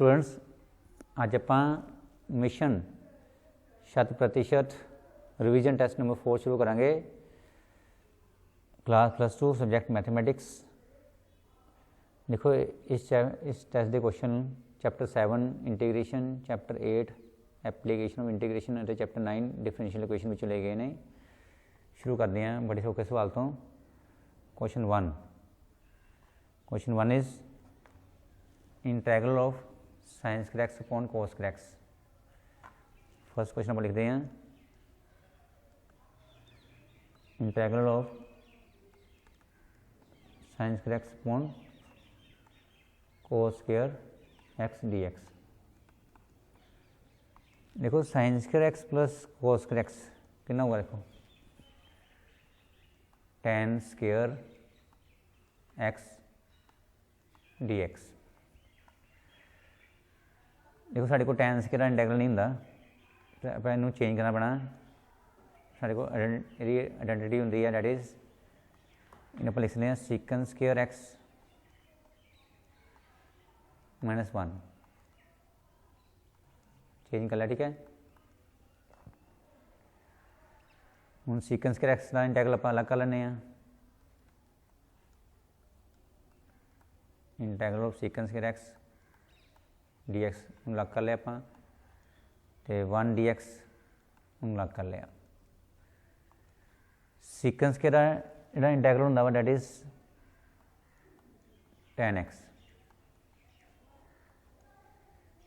Students, अज आपां mission 100% revision test number 4 शुरू करांगे। Class +2 subject mathematics. देखो इस टेस्ट के question chapter 7 integration, chapter 8 application of integration और चैप्टर 9 डिफरेंशियल इक्वेशन विचों ले गए हैं। शुरू करते हैं बड़े सौखे सवाल तो। Question 1 is integral of sine square X upon cos square X. First question आप लिखते हैं integral of sine square X upon cos square X D X. देखो sine square X plus cos square X कितना होगा, देखो tan square X D X. देखो साढ़े को tan स्क्वायर इंटैग्रल नहीं होंदा, तो आप इनू चेंज करना पैना। साढ़े को आइडेंटिटी होंदी है, डैट इज़ इन्हें आप लिख सकते हैं सीकन स्क्वायर एक्स -1। चेंज कर लिया, ठीक है। हूँ सीकन स्क्वायर एक्स का इंटैग्रल आप अलग कर लें। Integral of secant square X D X अलग कर लिया आप, तो 1 डी एक्स अलग कर लिया। सीकन स्क्वायर जो इंटैग्रल होंदा वा डैट इज़ tan एक्स,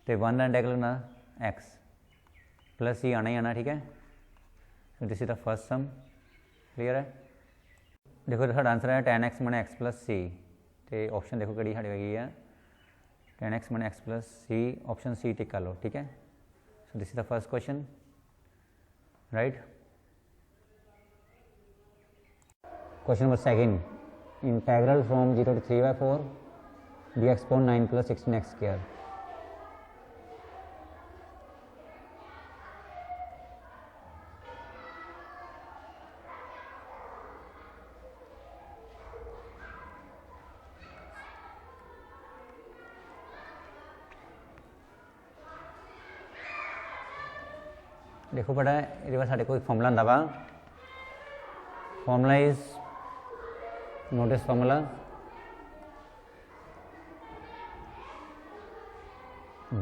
तो 1 का इंटैग्रल होना एक्स प्लस सी आना ही आना, ठीक है। So this is the first sum, clear है। देखो साਡਾ आंसर है tan एक्स माने एक्स प्लस सी, तो ऑप्शन देखो कि साड़ी हैगी है tan एक्स माने X plus C, option C tick कर लो, ठीक है। So this is the first question, right. Question number 2, integral from 0 to 3/4 dx upon 9 plus 16x square। देखो बड़ा ये बाद साढ़े कोई फॉर्मूला होंदा वा। Formula is notice formula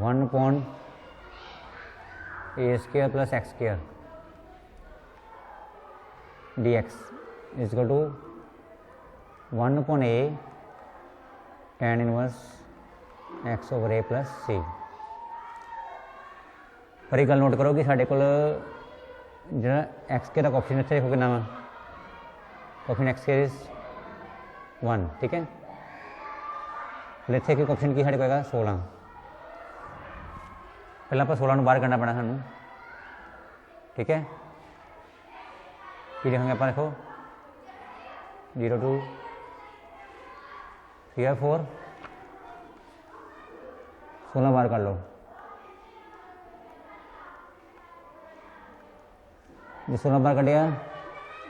1/a² plus x² dx is equal to 1/a tan inverse x/a plus c। पर एक गल नोट करो कि साढ़े को जो x² का ऑप्शन इतने देखो कितना वा, ऑप्शन x² इज 1, ठीक है। इतने एक ऑप्शन की साढ़े को 16। पहले आप 16 बाहर करना पैना सानू, ठीक है। कि लिखेंगे आप, देखो 0 to 3/4 16 बाहर कर लो। जो 16 बार कटिया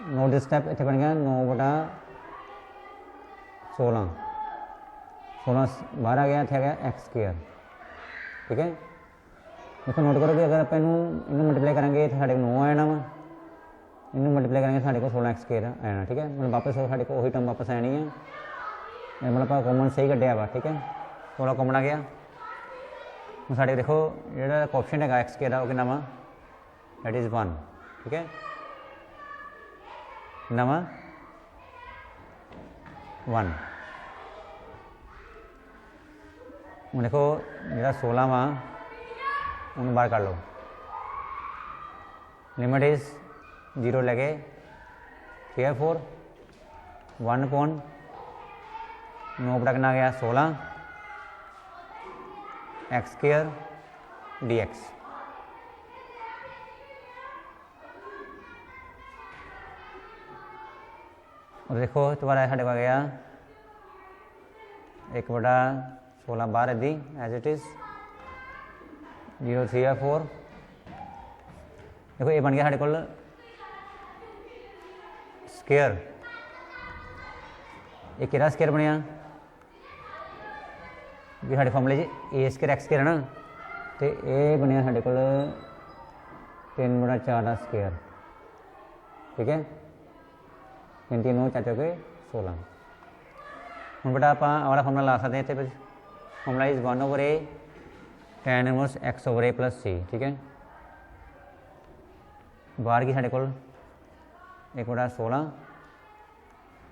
नोट स्टैप इतने बन गया 9/16। 16 बाहर आ गया, इतने आ गया x², ठीक है। देखो नोट करो कि अगर आप इनू मल्टीप्लाई करेंगे तो साढ़े को 9 आ जाना वा, इनू मल्टीप्लाई करेंगे साढ़े को 16x² आ जाना, ठीक है। मतलब वापस साढ़े को वही टर्म वापस आनी है, मतलब आप कॉमन सही कटिया वा, ठीक है। 16 कॉमन आ गया। हम साढ़े देखो जो ऑप्शन है x² वो कितना वा, दैट इज़ 1, ठीक है। नवा 1। हूँ देखो जो 16 वा उन्हें बाहर कर लो। लिमिट इज 0 लगे 3/4 1/9 बटा कितना गया 16 x² dx। और देखो दोबारा साढ़े को गया 1/16 बाहर इदी एज इट इज़ 0 3/4। देखो ये बन गया साढ़े को स्केयर। ये किहड़ा स्केयर बनया, भी साढ़े फॉर्मूले ए स्केयर एक्स स्केयर है ना, तो ये बनया साढ़े को 3/4 का स्केयर, ठीक है। 3 9 4 के 16। हम बेटा आप वाला फॉर्मूला ला सकते हैं इतने, formula is 1/a tan inverse x/a plus c, ठीक है। बाहर की साढ़े को 1/16,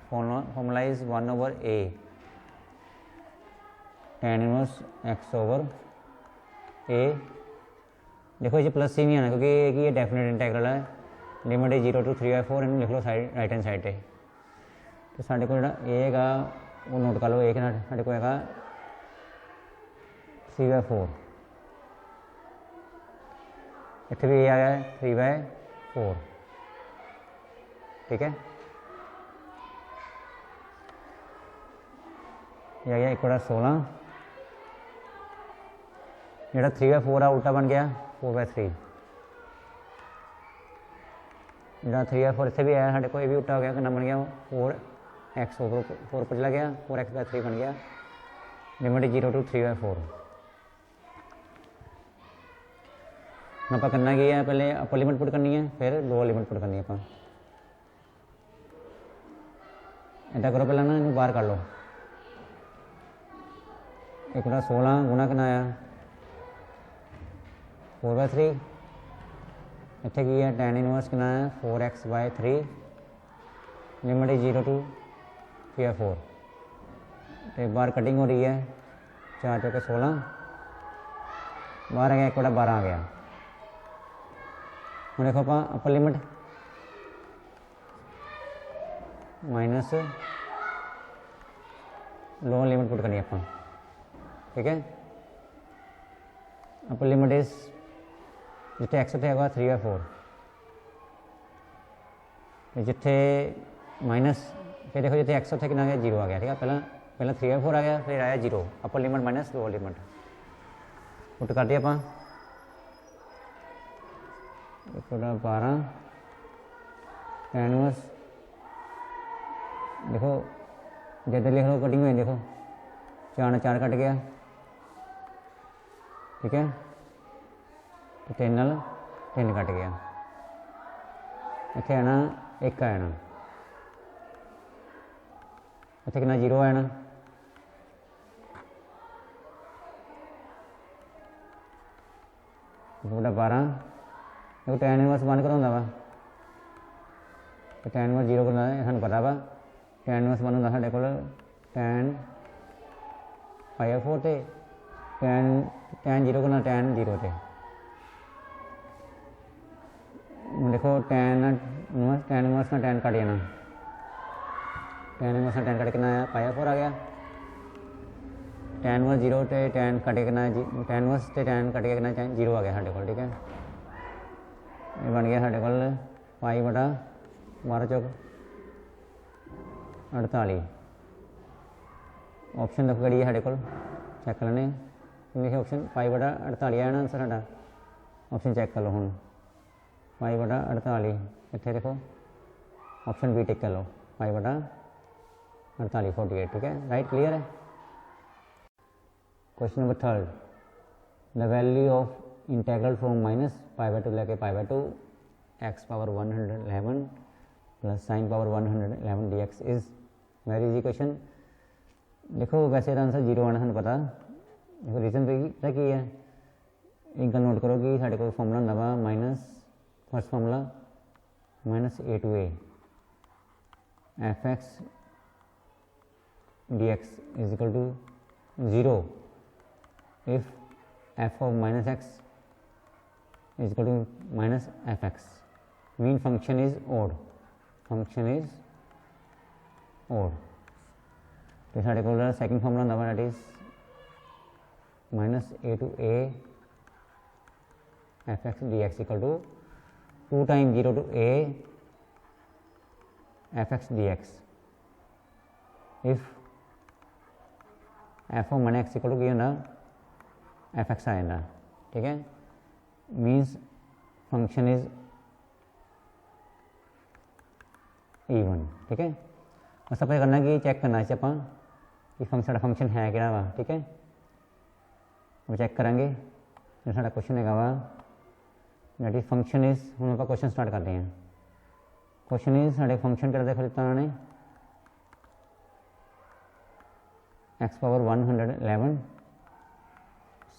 formula is 1/a tan inverse x/a। देखो ये प्लस सी नहीं आना क्योंकि ये डेफिनेट इंटेग्रल है, लिमिट है 0 to 3/4, इन्हें लिख लो साइड राइट हैंड साइड पे। तो साढ़े को जो है वो नोट कर लो, एक साढ़े को है 3/4, इतने भी ये आ गया 3/4, ठीक है। ये आ गया 1/16, जो 3/4 है उल्टा बन गया 4/3, जो 3/4 इतने भी आया साढ़े को, ये भी उल्टा हो गया, कितना बन गया 4x ओवर 4 पर चला गया, 4x/3 बन गया, लिमिट 0 to 3/4। आप करना की है, पहले अपर लिमिट पुट करनी है, फिर लोअर लिमिट पुट करनी है। आप इतना करो, पहले ना इन्हें बाहर कर लो, 1/16 गुना कितना आया 4/3, इतने की है tan इनवर्स कितना है 4x/3, लिमिट 0 to 3/4। तो एक बार कटिंग हो रही है, 4 चौके 16, बाहर आ गया 1/12 आ गया। हम देखो आप upper limit minus lower limit put करनी है आप, ठीक है। अपर लिमिट इज जिथे एक्स उत्थे होगा 3/4, जिथे माइनस, फिर देखो जिथे एक्स उत्थे कितना आ गया 0 आ गया, ठीक है। पहला 3/4 आ गया, फिर आया 0, अपर limit minus lower limit put कर दिया आप। 1/12 tan इनवर्स, देखो जैसे लिख लो कटिंग हुई, देखो 4 4 कट गया, ठीक है। तो 3 नाल 3 कट गया, इतने आना 1 आना, इतने कितना 0 आना, बड़ा 12। देखो tan इनवर्स 1 करा वा, तो tan इनवर्स 0 करना है, सूँ पता वा tan इनवर्स 1 होंगे साढ़े को tan π/4 से tan 0 करना tan 0 से। देखो tan इनवर्स ना tan कट जाना, tan इनवर्स ना tan कट कितना आया π/4 आ गया, tan इनवर्स 0 से tan कट के कितना, tan इनवर्स से tan कट के कितना 0 आ गया साढ़े को, ठीक है। ये बन गया साढ़े को π/12 चौक 48। ऑप्शन देखो कड़ी है साढ़े को, चैक कर लेने, लिखे ऑप्शन π/48 आना आंसर साडा। ऑप्शन चैक कर लो हूँ, π/48 इतने देखो ऑप्शन बी टिक कर लो, π/48 48, ठीक है, राइट क्लियर है। Question number 3, the value of integral from -π/2 लेके π/2 x⁻111 plus sin⁻111 dx is very easy question. देखो वैसे आंसर 0 आना सूँ पता, देखो रीजन पता की है, एक गल नोट करो कि साढ़े को फॉर्मूला होंगे वा minus first formula -a to a f(x) dx is equal to 0 if f of -x is equal to -fx, mean function is odd, तो साढ़े को सेकंड फॉर्मूला होंगे that is -a to a f(x) dx equal to 2 times 0 to a f(x) dx, if f of -x equal to की होना f(x) आ जाता, ठीक है। Means function is even, ठीक है। बस आप करना कि चेक करना आप कि फंक्शन है कि वा, ठीक है। अब चेक करांगे जो साडा क्वेश्चन है वा दैट इज फंक्शन इज, हम आप क्वेश्चन स्टार्ट करते हैं। क्वेश्चन इज साढ़े फंक्शन कर देखो दिता उन्होंने x पावर 111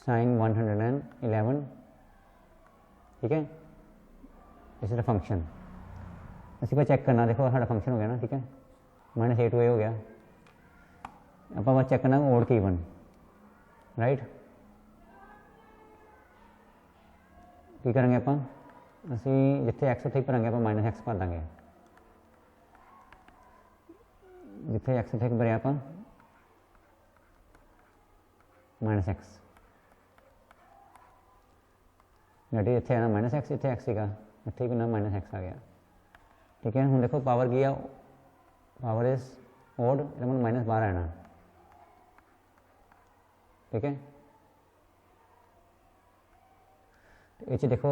साइन 111, ठीक है, इस फंक्शन असी पर चेक करना, देखो साढ़ा फंक्शन हो गया ना, ठीक है, -8 हो गया। आप बस चेक करना ओड की इवन, राइट। की करेंगे आप असी जिथे एक्स उत्थे भरांगे आप -x भर देंगे, जिथे एक्स उत्थे भरिया आप -x, दैट इज इतने आना -x, इतने x सीगा, इतने भी ना -x आ गया, ठीक है। हम देखो पावर की है, पावर इज ओड, -12 आना, ठीक है। ये देखो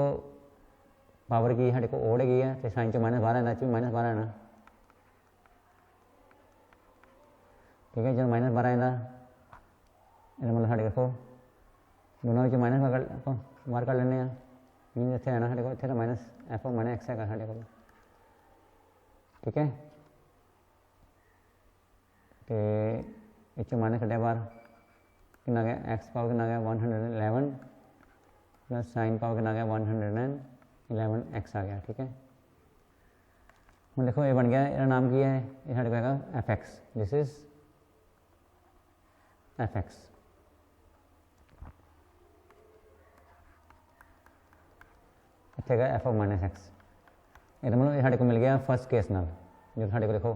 पावर की साढ़े को ओड हैगी है, तो साइन चो -12 आना, भी -12 आना, ठीक है। जो -12 आना मतलब साढ़े देखो दोनों में माइनस बाहर कर लेने, मीन इतने आना साढ़े को, इतने तो -f -x है साढ़े को, ठीक है। तो इस माइनस कटिया बाहर कि गया x पावर कि गया 111 प्लस साइन पावर कि गया 111x आ गया, ठीक है। हम देखो ये बन गया, इसका नाम की है, ये साढ़े को है f(x), दिस इज f(x), इतने गया f(-x), ये मतलब साढ़े को मिल गया फर्स्ट केस नाल, जो साढ़े को देखो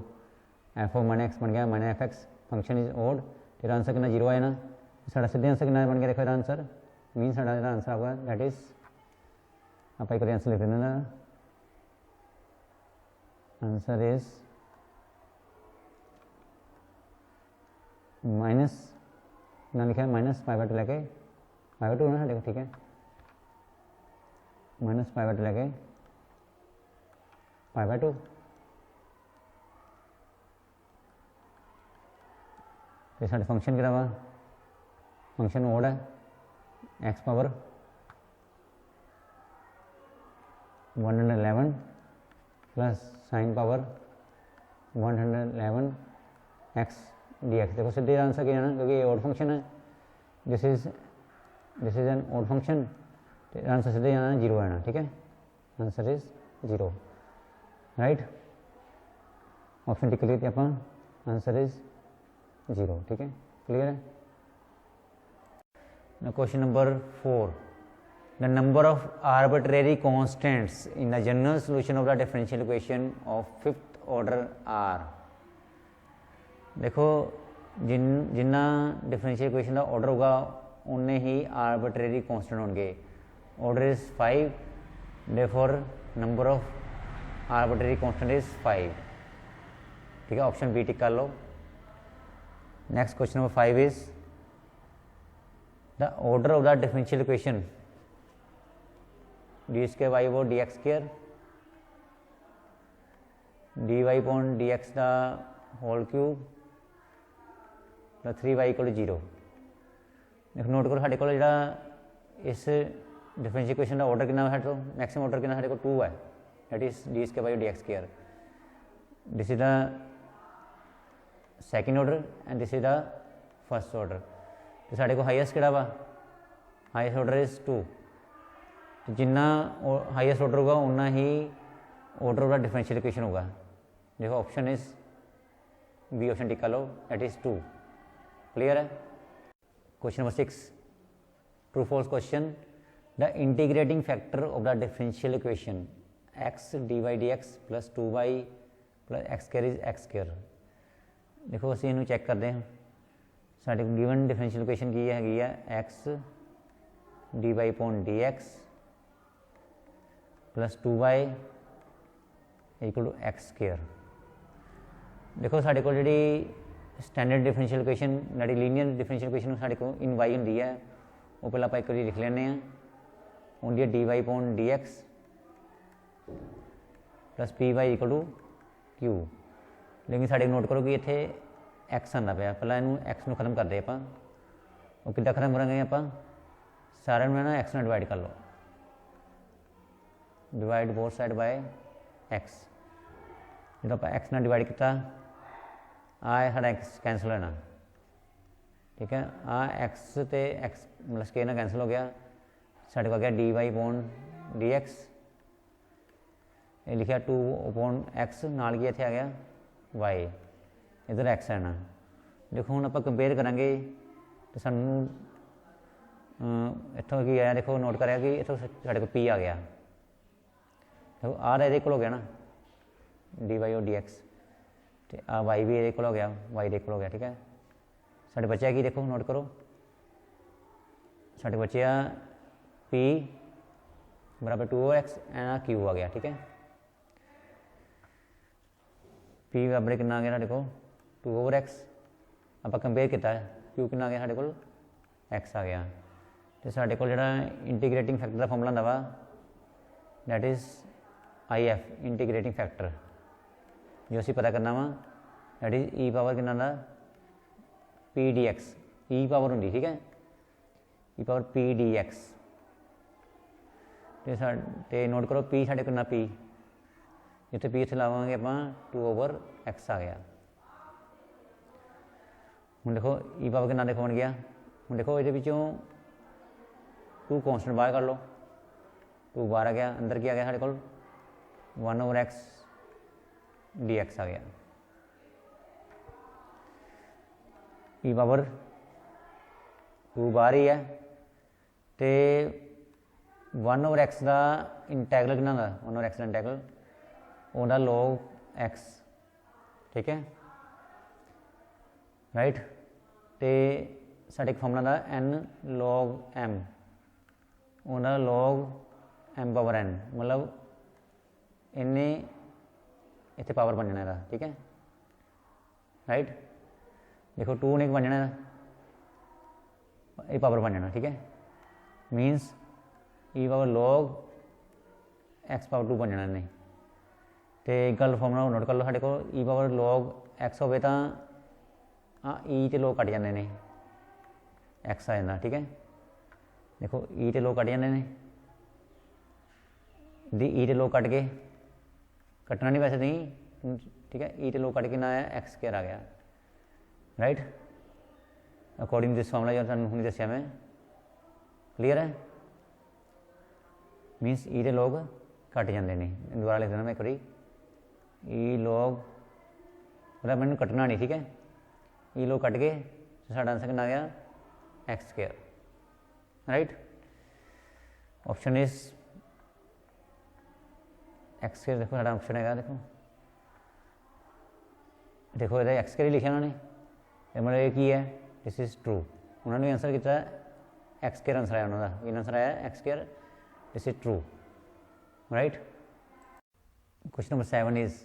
f(-x) बन गया -f(x), फंक्शन इज ओड, तेरा आंसर कितना 0 आए ना, साढ़ा सीधे आंसर कितना बन गया, देखो आंसर मीन साढ़ा आंसर आएगा दैट इज, आप एक आंसर लिख देना, आंसर इज माइनस ना लिखा है -π/2 लेके π/2 ना देखो, ठीक है, -π/2 लेके π/2, तो साढ़े फंक्शन कितना वा, फंक्शन ओड है, x power 111 plus sine power 111x dx, देखो सीधे आंसर क्या है, क्योंकि ये ओड फंक्शन है, this is an odd function, तो आंसर सीधे आना 0 आना, ठीक है, answer is 0, right. Option tick करिए आप, आंसर इज 0, ठीक है, क्लियर है। Question number 4, the number of arbitrary constants in the general solution of the differential equation of 5th order आर। देखो जिन्ना डिफरेंशियल इक्वेशन का ऑर्डर होगा उन्ने ही आर्बिट्रेरी कॉन्स्टेंट होंगे, order is 5, therefore number of arbitrary constant is 5, ठीक है, ऑप्शन बी टिक कर लो। Next question number 5 is the order of the differential equation d² y वो dx² dy upon dx the whole cube 3y = 0। देखो note करो साढ़े को जो इस डिफरेंशियल इक्वेशन का ऑर्डर कितना है, तो मैक्सिमम ऑर्डर कितना साढ़े को 2 है, that is d² dx², this is the second order and this is the first order. तो साढ़े को हाईएस्ट किहड़ा वा, हाईएस्ट ऑर्डर इज 2, तो जिन्ना हाईएस्ट ऑर्डर होगा उन्ना ही order of the differential equation होगा। देखो option is B, option tick कर लो, दैट इज 2, क्लियर है। Question number 6, true false question, the integrating factor of the differential equation x dy dx plus 2y plus x² is x²। देखो असीं इनू cheque करते हैं, साढ़े गिवन डिफरेंशियल इक्वेशन की है x dy upon dx plus 2y equal to x²। देखो साढ़े को जी स्टैंडर्ड डिफरेंशियल इक्वेशन जी लीनियर डिफरेंशियल इक्वेशन साढ़े को इन y होंगी है, वो पहले आप एक बार लिख लेने होंगी है dy upon dx plus py equal to q। लेकिन साढ़े नोट करो कि इतने x आंदा पाया, पहला इनू x में खत्म करते आप, वो कि खत्म करेंगे आप सारे में ना एक्स ਨਾਲ डिवाइड कर लो, divide both side by X. जो आप एक्स ਨਾਲ डिवाइड किया आ साढ़ा एक्स कैंसल होना, ठीक है। आ एक्स तो एक्स मतलब स्केयर ना कैंसल हो गया, साढ़े को आ गया d Y upon D x, ये लिखा 2 अपॉन एक्स नाल की इत्थे आ गया वाई, इधर एक्स है ना। देखो हुण आपां कंपेयर करांगे तो सानूं इत्थों की आया, देखो नोट करें कि इत्थों साढ़े को पी आ गया, देखो आर ये हो गया ना डी वाई और डी एक्स, तो आ वाई भी ये हो गया, वाई ये हो गया, ठीक है। साढ़े बचे कि देखो नोट करो, साढ़े बचे पी बराबर 2x एंड क्यू आ गया, ठीक है। पी बराबर कितना आ गया साढ़े को 2/x, आप कंपेयर किया क्यू कितना आ गया साढ़े को x आ गया, तो साढ़े को जिहड़ा इंटीग्रेटिंग फैक्टर का फॉर्मूला वा that is IF integrating factor, जो असीं पता करना वा दैट इज़ ई पावर कितना दा PDX, ई पावर होंगी, ठीक है, ई पावर PDX। तो नोट करो पी साढ़े कितना पी, जिते पी इत्थे लावांगे आपां 2/x आ गया। हुण देखो ई पावर कितना देखो बन गया, हुण देखो ये विचों 2 कॉन्सटेंट बाहर कर लो, 2 बाहर आ गया, अंदर की आ गया साढ़े को 1/x dx आ गया। ई पावर 2 बाहर ही है, तो 1/x का इंटैगरल कितना दा 1/x का इंटैगरल ओदा log x, ठीक है राइट। तो साढ़े एक फॉर्मूला दा n log m, ओदा log m पावर n, मतलब इन्ने इतने पावर बन जाना, ठीक है राइट। देखो 2 ने बन जाना, ये पावर बन जाना, ठीक है, मीनस ई पावर log x पावर 2 बन जाना नहीं। तो एक गल फॉर्मूला नोट कर लो, साढ़े को ई पावर log x हो तो ई तो log कट जाते हैं, x आ जाता, ठीक है। देखो ई तो log कट जाते हैं, दी ई तो log कट के कटना नहीं वैसे नहीं, ठीक है, ई तो log कट के ना आया x स्क्वायर आ गया, राइट, अकॉर्डिंग दिस फॉर्मूला जो तुहानूं हुणे दस्सिया मैं, क्लीयर है। मीनस ई तो log कट जाते हैं, दोबारा लिख देना मैं एक बारी, ई log मतलब मैंने कटना नहीं, ठीक है, ई log कट के साडा आंसर कितना आ गया x square, right. Option is x square, देखो साडा ऑप्शन है, देखो देखो ये x स्क्वायर ही लिखा उन्होंने, मतलब ये की है दिस इज ट्रू, उन्होंने आंसर किया x स्क्वायर आंसर आया उन्होंने, इन आंसर आया x square, this is true, right. Question number 7 is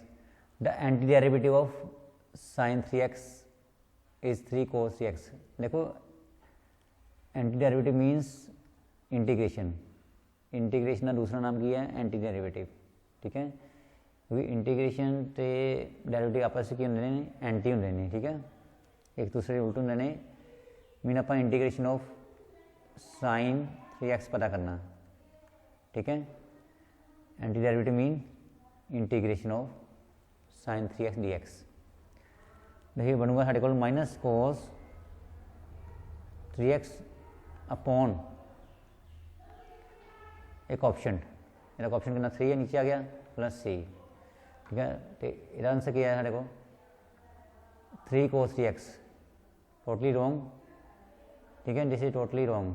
the anti derivative of sin 3x is 3 cos 3x। देखो anti derivative means integration, integration का दूसरा नाम की है एंटी डेरिवेटिव, ठीक है, क्योंकि इंटीग्रेशन तो डेरिवेटिव आपस की होंगे ने एंटी होंगे ने, ठीक है, एक दूसरे उल्ट होंगे ने। मीन आप इंटीग्रेशन ऑफ sin 3x पता करना, ठीक है, anti derivative mean integration of sin 3x dx। देखिए बनूंगा साढ़े को माइनस cos 3x अपॉन एक ऑप्शन, मेरा ऑप्शन कितना 3 है, नीचे आ गया प्लस c, ठीक है। तो इसका आंसर क्या है साढ़े को 3 cos 3x, टोटली रॉन्ग, ठीक है, this is totally wrong,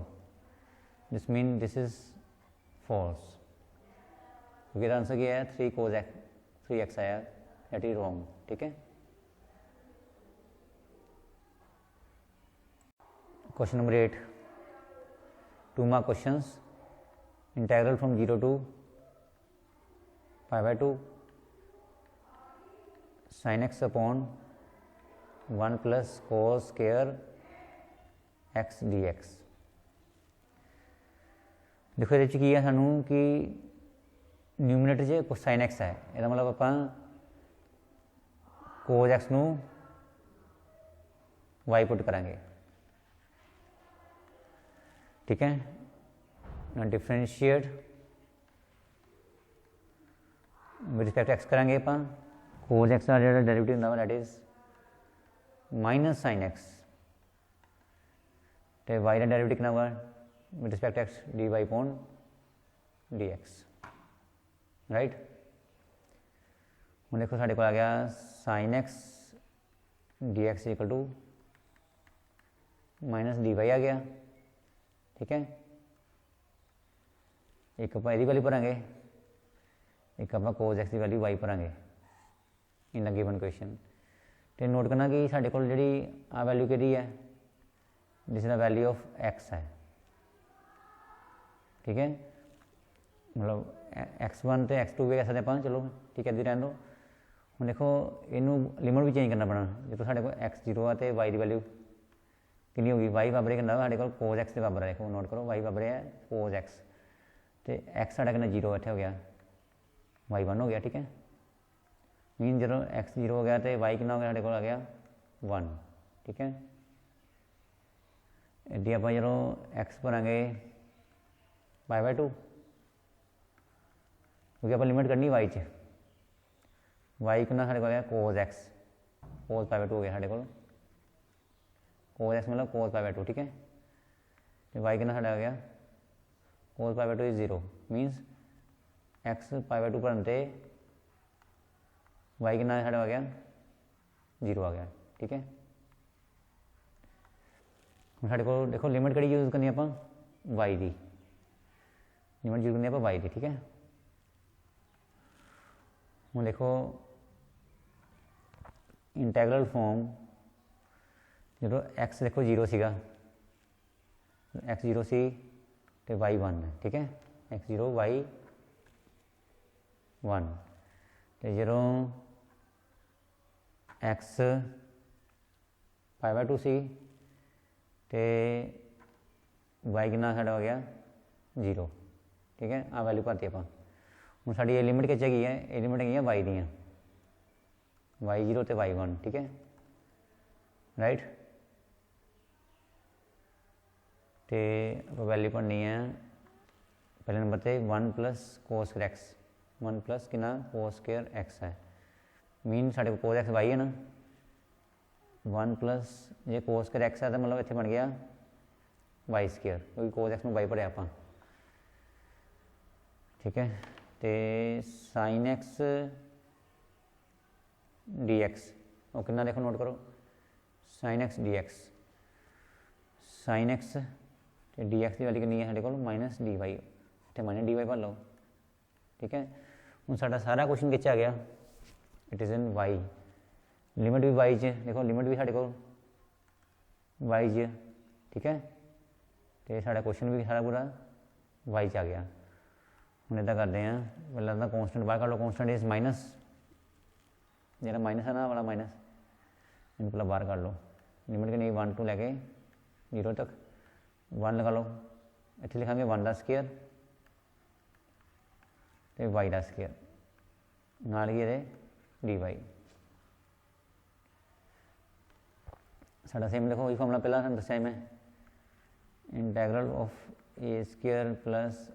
this mean this is false, क्योंकि आंसर क्या है 3 cos 3x आया, दैट इज रॉन्ग, ठीक है। Question number 8, 2 mark questions, integral from 0 to π/2 sin x upon 1 plus cos square x dx। देखो ये की है सानू कि न्यूमिनेटर च sin x है, इसका मतलब आपां cos x नू y पुट करांगे, ठीक है, ना डिफरेंशिएट विद रिस्पेक्ट एक्स करेंगे ਆਪਾਂ cos x ਦਾ ਜਿਹੜਾ ਡੈਰੀਵੇਟਿਵ ਹੁੰਦਾ ਵਾ that is minus sine X तो y का डेरिवेटिव कितना होगा with respect X D Y upon D x right. हूँ देखो साढ़े को आ गया sine X D x equal to minus D Y आ गया, ठीक है। एक आप यदी वैल्यू भरांगे, एक आप कोस एक्स की वैल्यू वाई भरांगे इन द गिवन क्वेश्चन। तो नोट करना कि साढ़े को जी आ वैल्यू कि है जिस द वैल्यू ऑफ एक्स है, ठीक है। मतलब x1 तो x2 भी कह सकते हैं, चलो ठीक है इधर रहने दो। हम देखो इनू लिमिट भी चेंज करना पड़ा जो साढ़े को x0 है तो y की वैल्यू कितनी होगी, y बराबर कितना साढ़े को कोस x के बराबर है। देखो नोट करो y बराबर है कोस x तो x साढ़ा कितना 0 इतने हो गया, y 1 हो गया, ठीक है। मीन जो x 0 हो गया तो y कितना हो गया साढ़े को आ गया 1, ठीक है। इदी आप जो x भरांगे π/2 क्योंकि आप लिमिट करनी y च, y कितना साढ़े को आ गया कोस x, कोस π/2 हो गया साढ़े को, कोस x मतलब कोस π/2, ठीक है। तो y कितना साढ़ा आ गया कोस π/2 इज 0 मीनस x π/2 भरते y कितना साढ़ा आ गया 0 आ गया, ठीक है। साढ़े को देखो लिमिट कड़ी यूज करनी आप y की, लिमिट यूज करनी आप y की, ठीक है। हूँ देखो इंटैग्रल फॉर्म जो x देखो 0 सीगा, x 0 सी तो y 1 है, ठीक है। x 0 y 1 तो जो x π/2 सी तो y कितना साढ़ा हो गया 0, ठीक है। आ वैल्यू भरती आप हूँ साड़ी ये लिमिट किस हैगी है, ये लिमिट है y दियाँ y 0 तो y 1, ठीक है राइट। तो आप वैल्यू भरनी है पहले नंबर पर 1 plus cos square x, 1 plus कितना कोस स्क्वायर एक्स है, मीन साढ़े को कोस एक्स वाई है ना, 1 प्लस जो कोस स्क्वायर एक्स है तो मतलब इतने बन गया वाई स्क्वायर क्योंकि कोस एक्स में वाई पढ़िया आप, ठीक है। तो साइन एक्स डी एक्स और कितना देखो नोट करो sign X D x, sign X तो डी एक्स की वैल्यू कितनी है साढ़े को माइनस डी वाई, तो माइनस डी वाई भर लो, ठीक है। हूँ साडा सारा क्वेश्चन किस आ गया it is in y, limit भी वाई च देखो लिमिट भी साढ़े को वाई च, ठीक है। तो साढ़ा क्वेश्चन भी सारा पूरा वाई च आ गया। हम इदा करते हैं पहले तो कॉन्स्टेंट बाहर कर लो, कॉन्स्टेंट इज माइनस, जरा माइनस है ना वाला माइनस इन पहले बाहर कर लो, लिमिट के नहीं 1 to लैके 0 तक 1 लगा लो, इतने लिखांगे 1 का स्क्वायर तो y का स्क्वायर नाल ही ये डी वाई साढ़ा सेम देखो वही फॉर्मूला पहला दसिया मैं integral of A square plus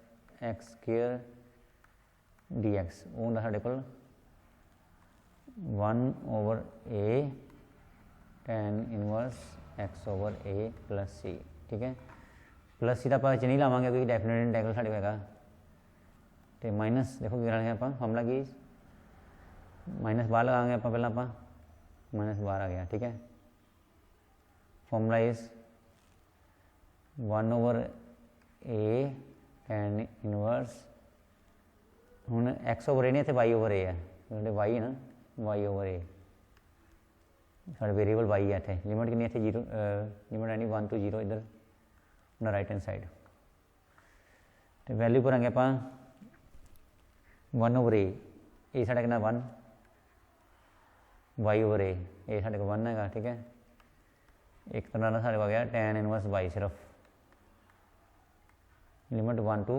X square D X वो होंगे साढ़े को 1/a tan inverse x over a plus सी, ठीक है। प्लस सी तो आप नहीं लावे क्योंकि डेफिनेट इंटैग्रल साढ़े होगा तो माइनस देखो गिरा आप फॉर्मूला की माइनस बाहर लगाएंगे आप पहले आप माइनस बाहर आ गया, ठीक है। Formula is 1/a tan inverse हूँ x ओवर ए नहीं इतने y ओवर ए है क्योंकि y है ना y ओवर ए साढ़े वेरीएबल y है इतने, लिमिट कितनी इतने 0 लिमिट आनी 1 to 0 इधर ना राइट हैंड साइड तो वैल्यू भरांगे आप 1/a ए साढ़ा कितना 1 y ओवर ए साढ़े को 1 है, ठीक है। एक तरह का साढ़े को आ गया tan इनवर्स y सिर्फ लिमिट 1 to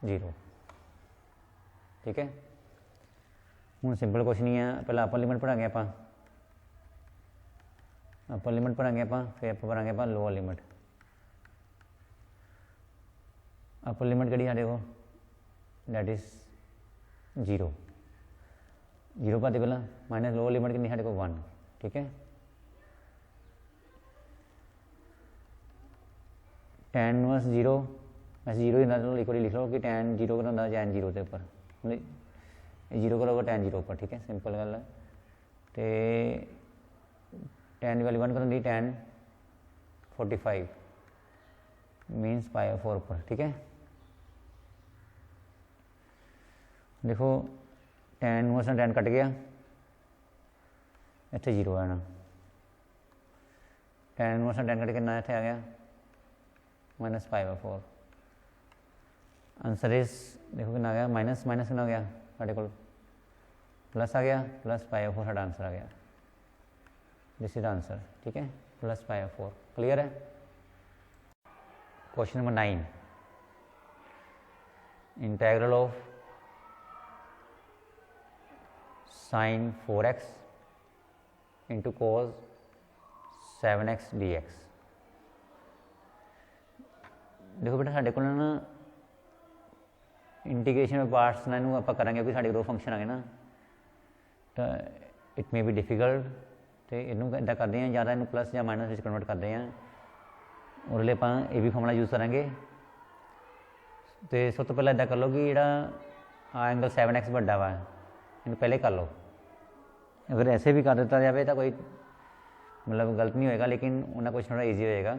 0, ठीक है। हूँ सिंपल क्वेश्चन ही है पहले अपर लिमिट पढ़ांगे आप अपर लिमिट पढ़ांगे आप फिर आप भरांगे आप लोअर लिमिट। अपर लिमिट कड़ी साढ़े को डैट इज 0 पाते पहला माइनस लोअर लिमिट कितनी साढ़े को 1 ठीक है। tan इनवर्स 0 वैसे 0 ही चलो इक्वली लिख लो कि tan 0 का होंगे tan 0 के उपर 0 करोगे tan 0 उपर ठीक है सिंपल गल है। तो tan की वैल्यू 1 करोगी tan 45 मीनस π/4 उपर ठीक है। देखो tan इनवर्स tan कट गया इतने 0 आना tan इनवर्स tan कट के ना इतने आ गया माइनस π/4 आंसर इज देखो कितना आ गया माइनस माइनस कितना हो गया साढ़े को प्लस आ गया प्लस π/4 साढ़ा आंसर आ गया। दिस इज आंसर ठीक है प्लस π/4 क्लियर है। Question number 9 integral of sin 4x into cos 7x dx। देखो बेटा साढ़े को ना इंटीग्रेशन में पार्ट्स ना आप करेंगे क्योंकि साढ़े को फंक्शन आ गए ना तो इट मे बी डिफिकल्ट तो इनू इदा करते हैं ज़्यादा इन प्लस या माइनस में कन्वर्ट करते हैं और लिए आप ये भी फॉर्मूला यूज़ करेंगे। तो सब तो पहले इदा कर लो कि जोड़ा एंगल 7x बड़ा वा इन पहले कर लो। अगर ऐसे भी कर दिता जाए तो कोई मतलब गलत नहीं होएगा लेकिन उन्हें कुछ थोड़ा ईजी होएगा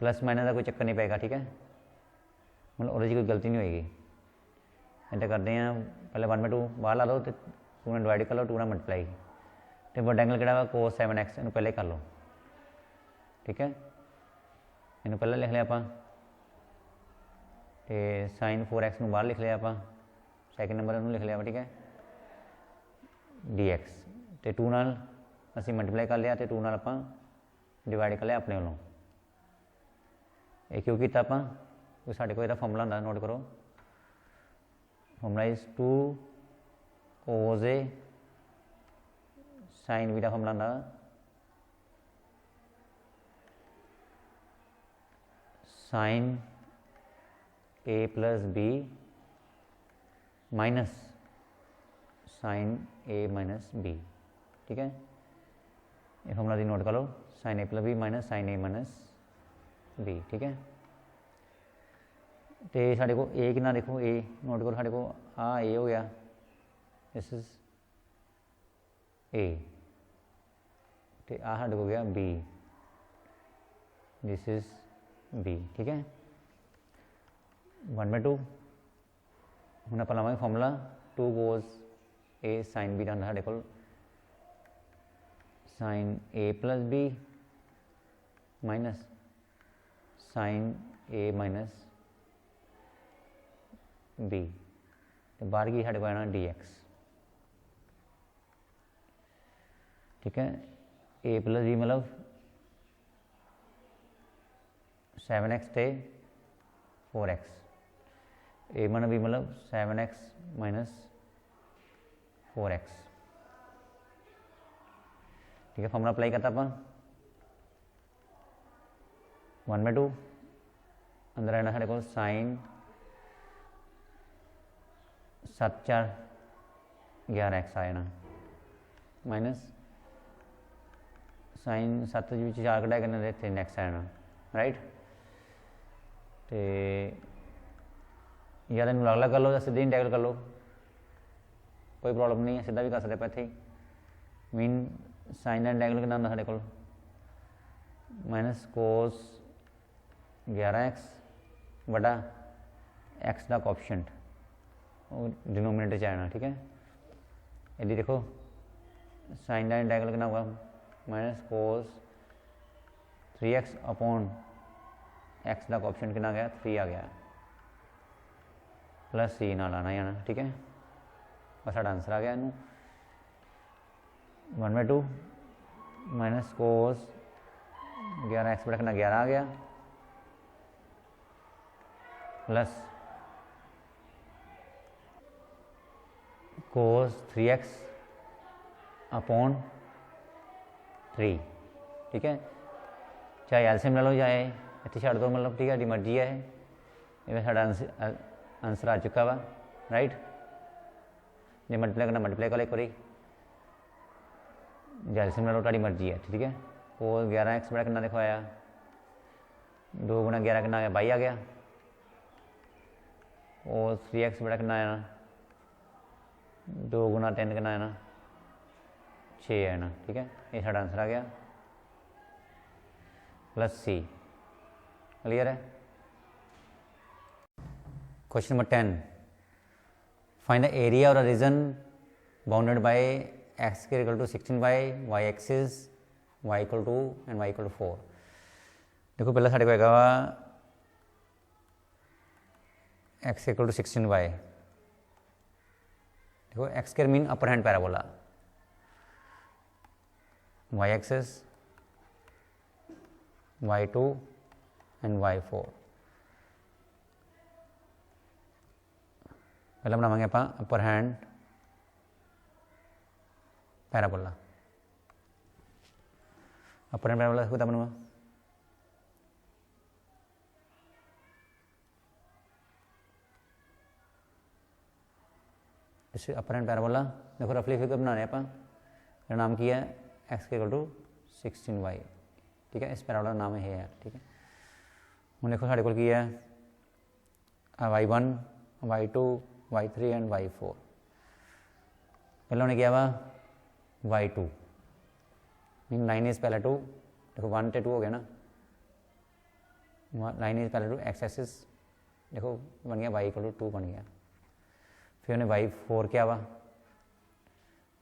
प्लस माइनस का कोई चक्कर नहीं पेगा ठीक है मतलब और कोई गलती नहीं होएगी। इदा करते हैं पहले 1/2 बाहर ला लो तो 2 ने डिवाइड कर लो 2 ने मल्टीप्लाई तो बड़ा एंगल कि cos 7x इन पहले कर लो ठीक है। इन पहले लिख लिया आप sin 4x बाहर लिख लिया आप सैकेंड नंबर लिख लिया ठीक है dx तो 2 नाल असी मल्टीप्लाई कर लिया तो 2 नाल आप डिवाइड कर लिया अपने वालों ये क्यों किया आप साढ़े को फॉर्मूला होंगे नोट करो formula is 2 cos a sin b का फॉर्मूला होंगे sin a plus b minus sin a minus b ठीक है। ये फॉर्मूला नोट कर लो sin a plus b minus sin a minus b ठीक है। तो साढ़े को ए कितना देखो ए नोट करो साढ़े को आ ए हो गया दिस इज ए तो आ साढ़े को गया बी दिस इज बी ठीक है 1/2 हम आप लावे formula 2 cos a sin b का साढ़े को sin a plus b minus sin a minus b तो बाहर की साढ़े को आना dx ठीक है। a प्लस b मतलब 7x थे 4x a माना b मतलब 7x माइनस 4x ठीक है। फॉर्मूला अप्लाई करता अपन 1/2 अंदर आना साढ़े को साइन 7×4 11x आ जाना माइनस साइन 7 4 कढ़ाया करने 3x आ जाना राइट। तो या तो अलग अलग कर लो या सीधे इंटेग्रल कर लो कोई प्रॉब्लम नहीं है सीधा भी कर सकते पे इतने मीन साइन का इंटेग्रल कितना होंगे साढ़े को माइनस कोस 11x बड़ा x का कोएफिशिएंट डिनोमिनेटर आना ठीक है। यदि देखो साइन का इंटेग्रल कितना होगा minus cos 3x upon x का कोएफिशिएंट कितना गया 3 आ गया प्लस c नाल आना ही आना ठीक है। और साढ़ा आंसर आ गया इनू 1/2 माइनस कोस 11x बड़ा कितना 11 आ गया प्लस कोस 3x अपॉन 3 ठीक है। चाहे एलसीएम ले लो चाहे इतने छड़ दो मतलब ठीक है मर्जी है ये साडा आंसर आ चुका वा राइट। जे मल्टीप्लाई करना मल्टीप्लाई कर एक बारी, एलसीएम ला लो, तुहाडी मर्जी है ठीक है। और 11x बड़ा कितना देखो आया, 2 गुणा 11 कितना आया 22 आ गया। और 3x बड़ा कितना आया ना, 2 गुणा 10 कितना आया ना 6 है ना ठीक है। ये साडा आंसर आ गया प्लस सी। क्लियर है। Question number 10, find the area और region bounded by X square equal to 16y, Y axis y equal to and y equal to 4। देखो पहला साढ़े को हैगा वा x इक्वल टू 16y। देखो x square mean upper hand parabola, y axis y2 and y4। पहला बनावांगे आप upper hand parabola. Upper hand parabola कितना बनूंगा, इस अपर हैंड पैराबोला देखो रफली फिगर बनाने आप, मेरा नाम की है एक्स के इक्वल टू 16y ठीक है। इस पैराबोला का नाम है ठीक है। हूँ देखो साढ़े को है y1 y2 y3 and y4। पहले उन्हें किया वा y2 मीन 9 इज पहला 2, देखो 1 से 2 हो गया ना, 9 इज पहला 2 एक्स एक्सिस देखो बन गया y इक्वल टू 2 बन गया। फिर उन्हें y4 क्या हुआ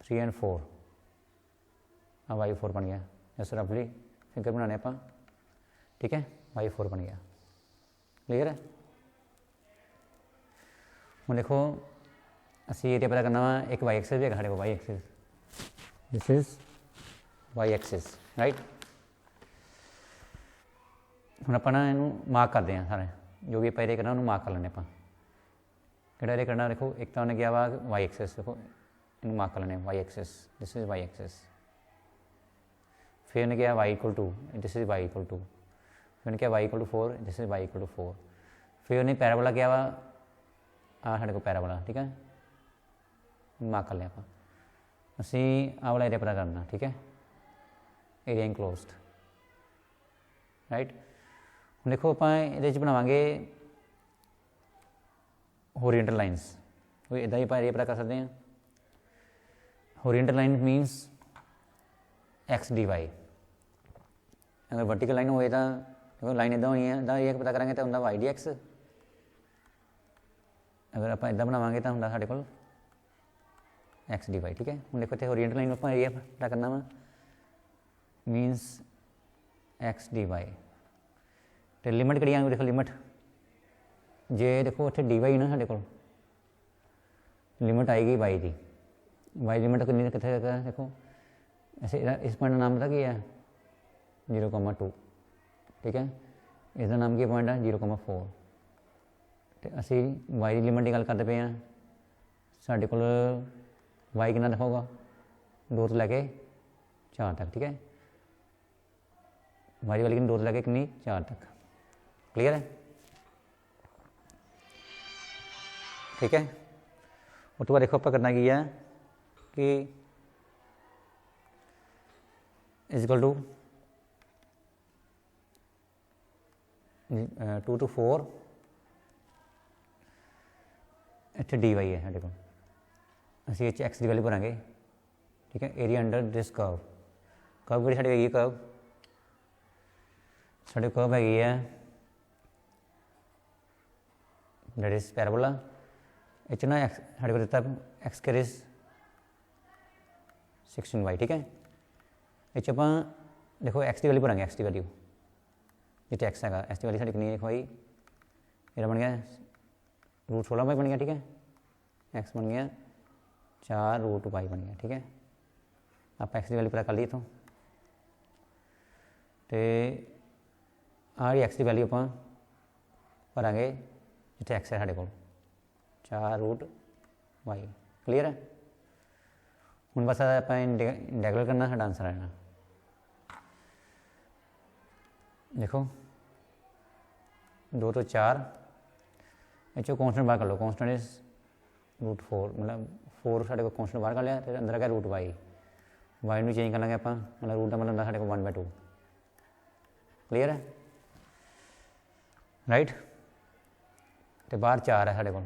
3 एंड 4, अब y4 बन गया। जैसे रफली फिगर बनाने आप ठीक है, y4 बन गया। क्लियर है। हूँ देखो असी एरिया पता करना वा, एक वाई एक्सिस भी है साढ़े को, y axis this is y axis right. हम आप मार्क करते हैं सारे जो भी आप एरिया करना उन्होंने मार्क कर लेने आप। कि एरिया करना देखो एक तो उन्हें क्या वा वाई एक्सिस, देखो इन मार्क कर लेने y axis, this is y axis. फिर उन्हें क्या y equal to, this is y equal to. फिर उन्हें क्या y equal to 4, this is y equal to 4। फिर उन्हें पैराबोला क्या वा साढ़े को पैराबोला ठीक है, मार्क कर लिया आप। असी आ वाला एरिया पता करना ठीक है, एरिया इनक्लोज्ड राइट। हम देखो आप ये बनावांगे होरिजेंटल लाइन्स, कोई इदा ही आप एरिया पता कर सकते हैं। Horizontal line means x D y. अगर वर्टिकल लाइन होए तो लाइन इदा होनी है, इदा ये पता करेंगे तो होंगे वाई डी एक्स। अगर आप इदा बनावांगे तो होंगे साढ़े को एक्स डी वाई ठीक है। हम देखो इतने होरिजेंटल लाइन आप एरिया पता करना वा मीनस एक्स डी वाई। तो लिमिट कड़ी आएगी, देखो लिमिट जे देखो इतने डी वाई ना साढ़े को लिमिट आएगी वाई की, वाई लिमिट कितनी कितने देखो ऐसे इस पॉइंट का नाम पता क्या है 0,2 ठीक है। इसका नाम की पॉइंट है 0,4। तो असी वाई लिमिट की गल करते पे हैं, साढ़े को वाई कितना दिखाऊगा 2 से लैके 4 तक ठीक है। वाई वाली कितनी 2 से लैके कितनी 4 तक। क्लियर है ठीक है। और तो बाद देखो आप करना की है कि इजिकल टू 2 to 4 इतने डी वाई है साढ़े को, असी इस एक्स की वैल्यू भरांगे ठीक है। Area under this curve, curve कि साढ़े कर्व साढ़े कर्व है दैट इज पैराबोला। इस ना एक्स साढ़े को दिता एक्स स्क्वायर इज 16y ठीक है। इस आप देखो एक्स की वैल्यू भरांगे, एक्स की वैल्यू जितने एक्स है एक्स की वैल्यू साढ़े कितनी लिखो भाई, मेरा बन गया √16y बन गया ठीक है। एक्स बन गया 4√y बन गया ठीक है। आप एक्स की वैल्यू पता कर ली तो आ एक्स की वैल्यू आप भरांगे जितने एक्स है साढ़े को 4√y। क्लीयर है। हूँ बस आप इंटीग्रल करना, साढ़ा आंसर आना देखो 2 to 4 चो कॉन्सटेंट बाहर कर लो, कॉन्सटेंट इज √4 मतलब 4 साढ़े को कॉन्सटेंट बाहर कर लिया, तो अंदर क्या √y, वाई में चेंज कर लेंगे आप, मतलब रूट का मतलब साढ़े को 1/2। क्लीयर है, राइट। तो बाहर 4 है साढ़े को।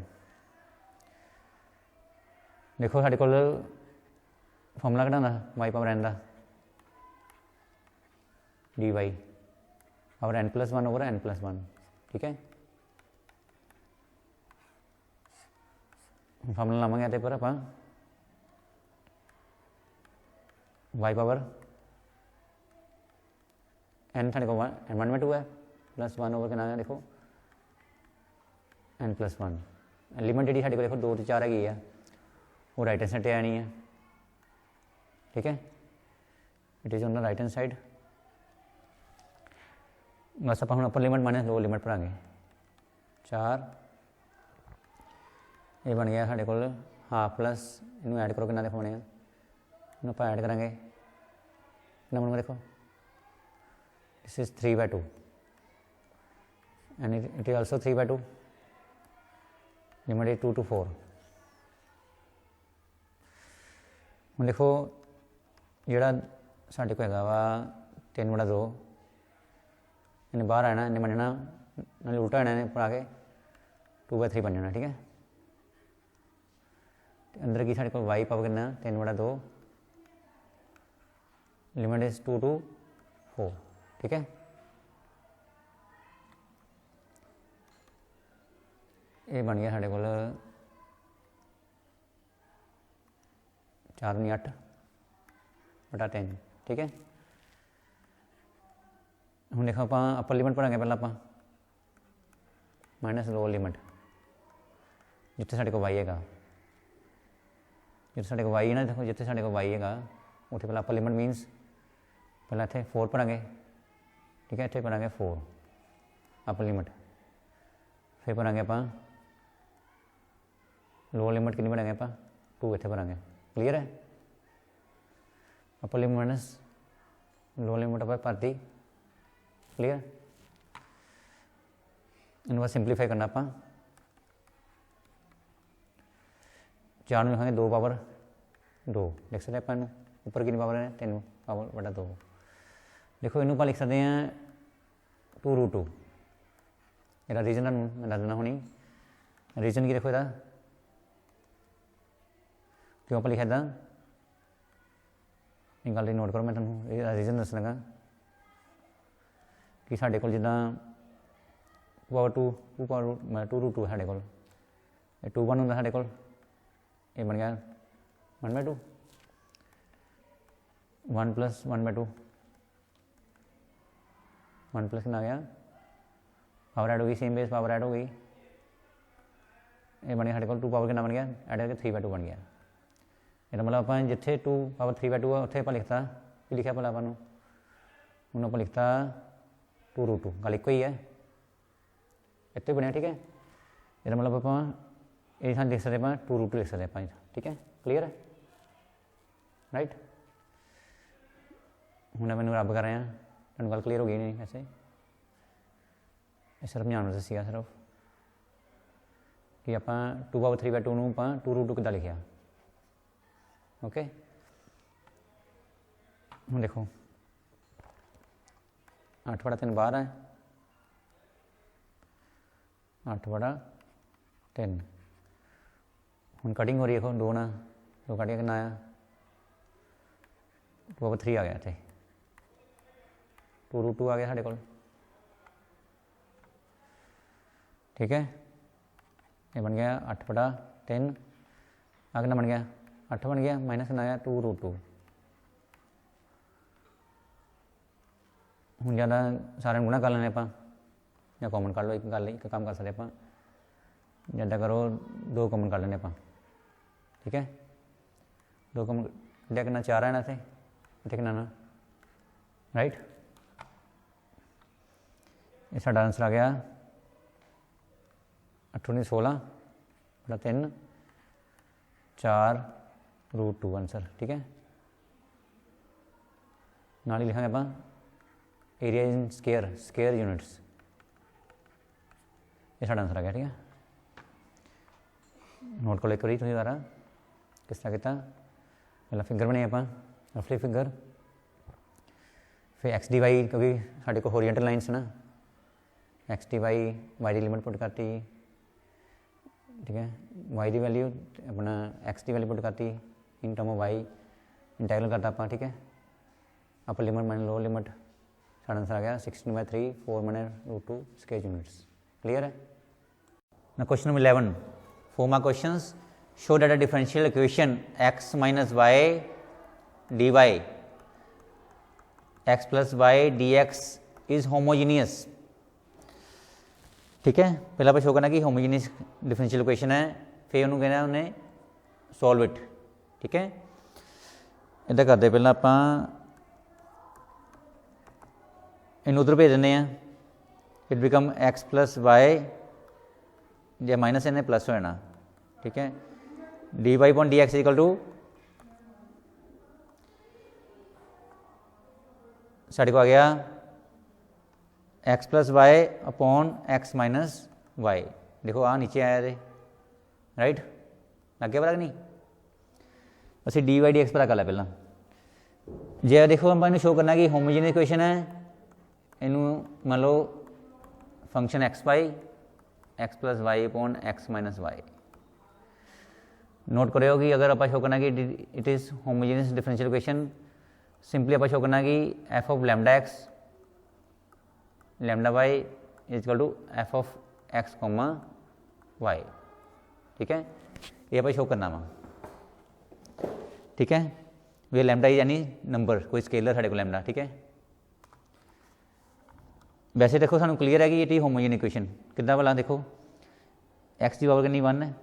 देखो साढ़े को फॉर्मूला कढ़ाना y पावर n का, dy power n+1 over n+1, ठीक है। फॉर्मूला लावांगे ਇਹਦੇ पर ਆਪਾਂ y पावर n साढ़े को 1/2 है, +1 ओवर कितना है देखो n+1। लिमिट जी साढ़े को देखो 2 तो 4 हैगी है, वो राइट हैंड साइड पर आनी है, ठीक है। It is on the right hand side. बस आप upper limit minus lower limit भरांगे, 4 ये बन गया साढ़े को हाफ प्लस इनू ऐड करो कितना देखो बनेगा, इनू आप ऐड करेंगे कितना बनूगा देखो, this is 3/2 and it is also 3/2, limit is 2 to 4। हम देखो जोड़ा साढ़े को है वा 3/2 इन्हें बाहर आना, इन्हें बनना ना उल्टा आना, इन्हें पढ़ा के 2/3 बन जाना, ठीक है। अंदर की साढ़े को y पावर कितना 3/2, लिमिट इज 2 to 4, ठीक है। ये बन गया साढ़े को 4 × 8/3, ठीक है। हम देखो आप अपर लिमिट पढ़ांगे पहले आप माइनस लोअर लिमिट, जितने साढ़े को y है, जितने साढ़े को y है ना, देखो जितने साढ़े को y है उत्थे पहले अपर लिमिट मीनस पहले इतने 4 पढ़ांगे, ठीक है। इतने पढ़ांगे 4 अपर लिमिट, फिर पढ़ांगे आप लोअर लिमिट कितनी पढ़ांगे आप 2 इतने पढ़ांगे। क्लीयर है, upper limit minus lower limit आप भरती। क्लीयर, इन बस सिंपलीफाई करना आप 4 में लिखांगे 2 पावर 2 लिख सकते हैं, ऊपर कितनी पावर है 3 पावर बटा 2। देखो इनू लिख सकते हैं 2√2। मेरा रीजन मैं दस देना होनी, रीजन की देखो यदा क्यों आप लिखा था, एक गल नोट करो, मैं तुहानूं रीजन दस लगा कि साढ़े को जिदा 2√2 है साढ़े को, 2/1 होंगे साढ़े को, ये बन गया 1/2, 1 + 1/2, 1 प्लस कितना आ गया, पावर ऐड होगी, सेम बेस पावर ऐड हो गई, ये बन गया साढ़े को 2 पावर कितना बन गया, ऐड करके 3/2 बन गया। ये मतलब आप जिथे 2 पावर 3/2 है उत्थे आप लिखता कि लिखा भला आपू हूँ आप लिखता 2√2, गल एक ही है, इतने बनया, ठीक है। ये मतलब आप ये लिख सकते हैं 2√2 लिख सकते हैं, ठीक है। क्लीयर है, राइट। हूँ मैं रब कर रहा, तुम गल क्लीयर हो गई नहीं वैसे, सिर्फ ध्यान दसिया सिर्फ कि आप 2 पावर 3/2 में आप 2√2 कि लिखा। ओके, हूँ देखो 8/3 बाहर है, 8/3 हूँ कटिंग हो रही है, देखो 2 ना 2 कट के कितना आया 2/3 आ गया, इतने 2√2 आ गया साढ़े को, ठीक है। ये बन गया 8/3, आ कितना बन गया 8 बन गया, माइनस कितना आया 2√2। हूँ ज़्यादा सारे गुणा कर लेने आप, या कॉमन कर लो, एक गल एक काम कर सकते आप, ज़्यादा करो 2 कॉमन कर लेने आप, ठीक है। 2 कॉमन लिया कितना 4 है ना, इतने कितना ना, राइट। ये साडा आंसर आ गया 8×16/3 4√2 आंसर, ठीक है। नाल ही लिखांगे आप एरिया इन स्केयर यूनिट्स, ये साडा आंसर आ गया, ठीक है। नोट कर लो एक बार तुम दोबारा किस तरह किया। पहला फिगर बनाई आप रफली फिगर, फिर एक्स डी वाई क्योंकि साढ़े को होरिजेंटल लाइन्स ना, एक्स डी वाई वाई की लिमिट पुट करती, ठीक है, वाई की वैल्यू अपना एक्स की वैल्यू पुट करती in term of y, integral करता आप, ठीक है, upper limit minus lower limit, साढ़ा आंसर आ गया 16/3 4 √2 स्क्वायर यूनिट्स। क्लियर है ना। Question number 11, 4 mark question, show that a differential equation x minus y d y x plus y d x is homogeneous. ठीक है, पहला आप शो करना कि होमोजीनियस डिफरेंशियल इक्वेशन है, फिर उन्होंने कहना उन्हें सॉल्व इट। ठीक है, इदा करते पहला आप इन उधर भेज दें, it become x plus y, जो माइनस इन्हें प्लस हो जाना। ठीक है, d Y upon D x equal to साढ़े को आ गया x plus Y upon x minus y. देखो आ नीचे आया थे, राइट, लग गया पता कि नहीं। असं डी वाई डी एक्स पता कर लिया पहला। जे देखो हम इन्हें शो करना कि होमोजीनियस इक्वेशन है, इनू मान लो function X Y x plus Y upon x minus Y. Note करो कि अगर आप शो करना कि it is homogeneous differential equation, simply आप शो करना कि F of lambda x lambda Y is equal to F of x comma Y. ठीक है, ये आप शो करना वा। ठीक है, वे लैम्डा यानी नंबर कोई स्केलर साढ़े को लैम्डा। ठीक है, वैसे देखो सानू क्लीयर है कि ये होमोजीनियस इक्वेशन कितना भला। देखो एक्स की पावर कितनी 1 है,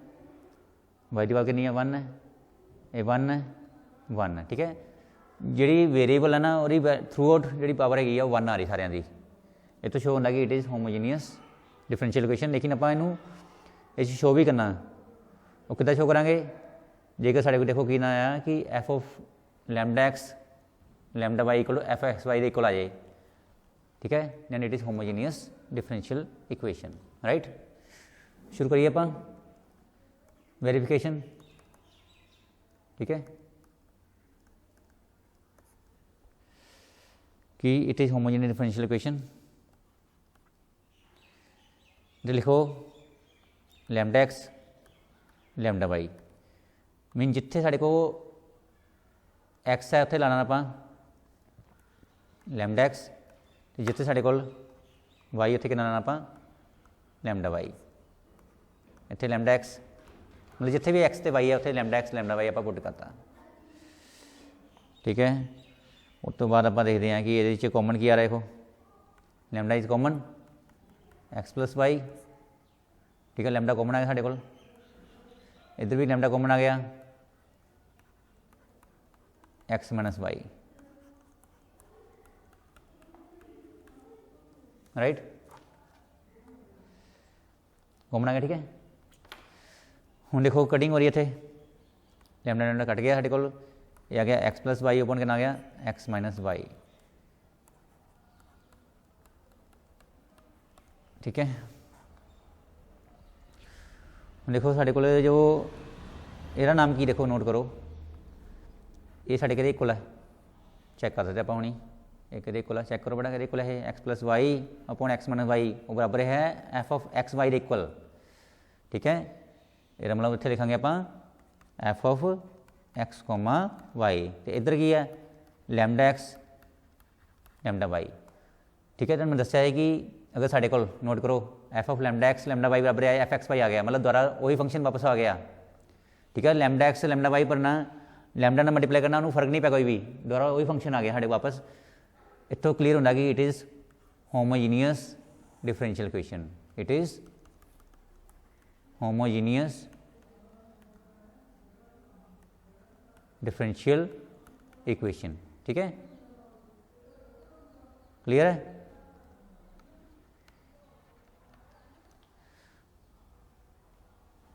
वाई की पावर कितनी है 1 है, ये 1 है 1 है। ठीक है, जी वेरीएबल है ना और थ्रू आउट जी पावर हैगी 1 आ रही सारिया की, ये तो शो होता कि it is homogeneous differential equation. लेकिन आप इनू शो भी करना, वो कितना शो करा, जेकर साढ़े को देखो कि ना आया कि F of lambda x lambda y equal to f x y equal आ जाए। ठीक है, then it is homogeneous differential equation. Right, शुरू करिए आप वेरिफिकेशन। ठीक है, कि it is homogeneous differential equation. लिखो lambda x lambda y mean जिथे साढ़े को एक्स है उत्थे लाना आप लैम्डा एक्स, जिथे साढ़े को वाई उत्थे कितना लाना आप लैम्डा वाई। इत्थे लैम्डा एक्स मतलब जिथे भी एक्स ते वाई है उत्थे लैम्डा एक्स लैम्डा वाई आप पुट करता। ठीक है, उस तो बाद आप देखते हैं कि ये कॉमन की आ रहा है, देखो lambda is common x plus y. ठीक है, लैम्डा कॉमन आ गया साढ़े को, इधर भी लैम्डा कॉमन आ गया x minus y. Right, common आ गया। ठीक है, हूँ देखो कटिंग हो रही है, थे लैम्डा लैम्डा कट गया साढ़े को, ये आ गया एक्स प्लस वाई ओपन कितना आ गया एक्स माइनस वाई। ठीक है, देखो साढ़े को जो ਇਹਦਾ नाम की देखो नोट करो, ये साढ़े कहते इक्वल है, चैक कर सकते आप हूँ, ये कहते इक्वल है, चैक करो बड़ा कहते इक्वल है, x plus Y upon x minus y वो बराबर है f of x y equal. ठीक है, ये मतलब इतने लिखा आप f of x comma y, तो इधर की है लैम्डा एक्स लैम्डा वाई। ठीक है, तो मैं दसिया है कि अगर साढ़े को नोट करो f of lambda x lambda y बराबर है एफ एक्स वाई आ गया, मतलब दोबारा वही फंक्शन वापस आ गया। ठीक है, लैम्डा एक्स लैम्डा वाई पढ़ना, लैम्डा ना मल्टीप्लाई करना, उन्होंने फर्क नहीं पै कोई भी, दोबारा वही फंक्शन आ गया साढ़े वापस। इतों क्लीयर होता कि it is homogeneous differential equation, it is homogeneous differential equation. ठीक है, क्लियर है।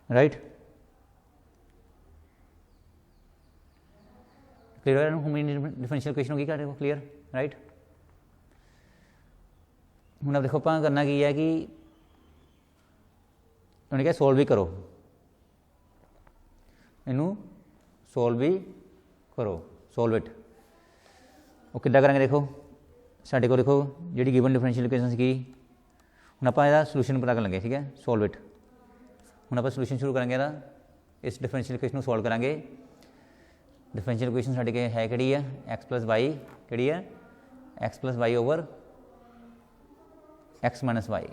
राइट, क्लियर है, होमोजीनियस डिफरेंशियल इक्वेशन होगी क्या देखो क्लियर। राइट, हूँ अब देखो आप करना की है कि उन्होंने क्या सोल्व भी करो। इनू सोल्व भी करो, सोल्व इट। वो किद्दां करांगे देखो, साडे कोल देखो जिहड़ी गिवन डिफरेंशियल इक्वेशन सी हुण आपां इहदा सोल्यूशन पता करन लगे, ठीक है, सोल्व इट। हुण आपां सोल्यूशन शुरू करांगे इहदा, इस डिफरेंशियल इक्वेशन नूं सोल्व करांगे। डिफरेंशियल इक्वेशन साडे के है किहड़ी है, एक्स प्लस वाई, किहड़ी है, x plus y over x minus y.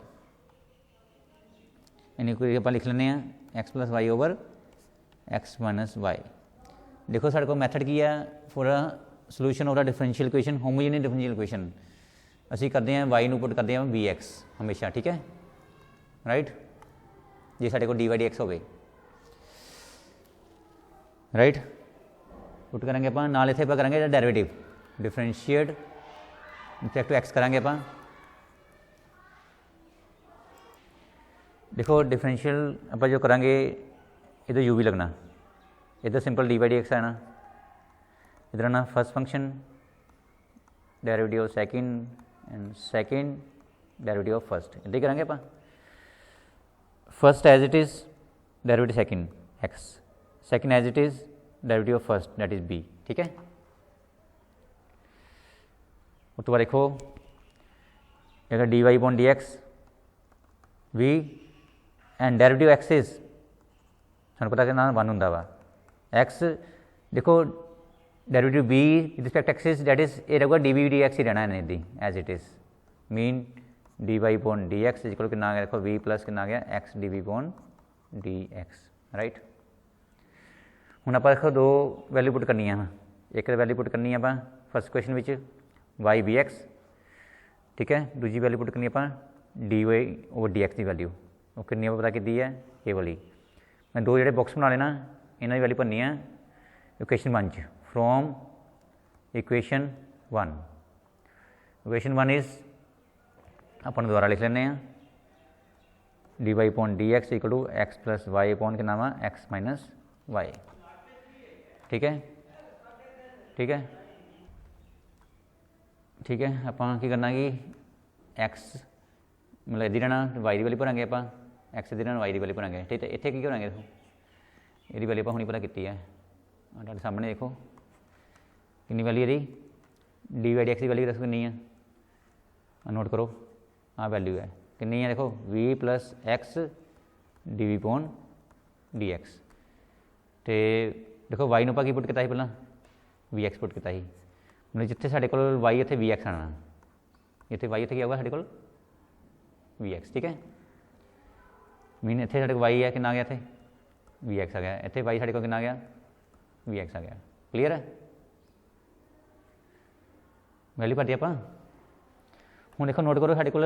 इन्हें कोई आप लिख लें x plus y over x minus y. देखो साढ़े को मैथड की है for a solution of the differential equation, homogeneous differential equation. असी करते हैं वाई नूं पुट करते हैं वी एक्स हमेशा, ठीक है, राइट। जे साढ़े को डी वाई डी एक्स हो गए, राइट, पुट करेंगे आप नाल इत्थे आपां करांगे derivative differentiate inspect to x करांगे आपां। देखो डिफरेंशियल आप जो करांगे इधर यू भी लगना, इधर simple d y d x आना, इधर आना first function derivative of second and second derivative of first, इधर ही करांगे आप। First as it is derivative second x, second as it is derivative of first that is b, ठीक है। उस तो बाद देखो अगर d Y upon D x v and derivative x is सानू पता कि ना वन हुंदा वा, एक्स देखो derivative B with respect x is that is ये रहेगा डी वी डी एक्स ही रहना है दी as it is, mean d Y upon D x equal कितना आ गया, देखो वी प्लस कितना आ गया x d v upon D x, right. हुण आपां देखो दो वैल्यू पुट करनी है, एक वैल्यू पुट करनी है आपां first question which y b x, ठीक है, दूजी वैल्यू पुट करनी है आपां d y over d x की वैल्यू, वो कितनी पता की है ये वाली। मैं दो जोड़े बॉक्स बना लेना, इन्हों की वैल्यू भरनी है इक्वेशन वन च, from equation one. Equation one is अपन दोबारा लिख लें d Y upon D x equal to x plus Y upon के नाम है एक्स माइनस वाई, ठीक है, ठीक है, ठीक है। आपां की करना कि एक्स मतलब इधी रहना, वाई की वैल्यू भरांगे आपां, एक्स इधी रहना वाई की वैल्यू भरांगे, ठीक है। इत्थे की करांगे देखो ये वैल्यू आपां हुणी पता की है, तुहाडे सामने देखो कितनी वैल्यू है डी वाई डी एक्स की वैल्यू दसो कितनी है, नोट करो हाँ वैल्यू है कितनी है, देखो v plus x d v upon D x. तो देखो वाई नूं आपां की पुट किया पहला वी एक्स पुट किया, मतलब जिथे साढ़े कोल वाई इत्थे वी एक्स आना, इत्थे वाई इत्थे क्या होगा साढ़े कोल वी एक्स, ठीक है, मीन इत्थे साढ़े वाई है कितना आ गया इत्थे वी एक्स आ गया, इत्थे वाई साढ़े कोल कितना आ गया वी एक्स आ गया, क्लीयर है। वैल्यू भरती आपां हुण देखो नोट करो साढ़े कोल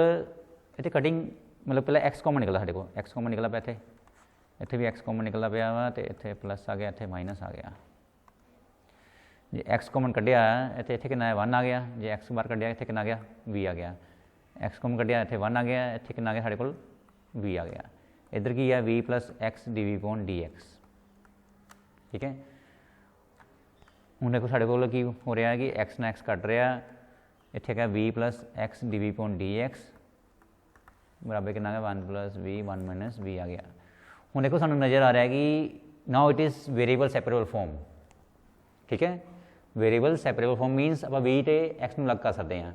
इत्थे कटिंग मतलब पहले एक्स कॉमन निकला, साढ़े कोल एक्स कॉमन निकला पाया, इत्थे भी एक्स कॉमन निकलता पाया वा, तो इत्थे प्लस आ गया, इत्थे माइनस आ गया। जे एक्स कॉमन कढ़िया इत्थे इत्थे कितना वन आ गया, जे एक्स बार कढ़िया इत्थे कितना आ गया वी आ गया, एक्स कॉमन कढ़िया इत्थे वन आ गया, इत्थे कितना आ गया साढ़े कोल वी आ गया। इधर की है v plus x d v upon D x, ठीक है। हुण देखो साढ़े कोल की हो रहा है कि एक्स ना एक्स कट रहा, इत्थे क्या v plus x d v upon D x बराबर कितना आ गया one plus v one minus v आ गया। हुण देखो सानू नज़र आ रहा है कि now it is variable separable form, ठीक है। वेरीएबल सैपरेबल फॉर्म मीनस आप वी तो एक्स में अलग कर सकते हैं।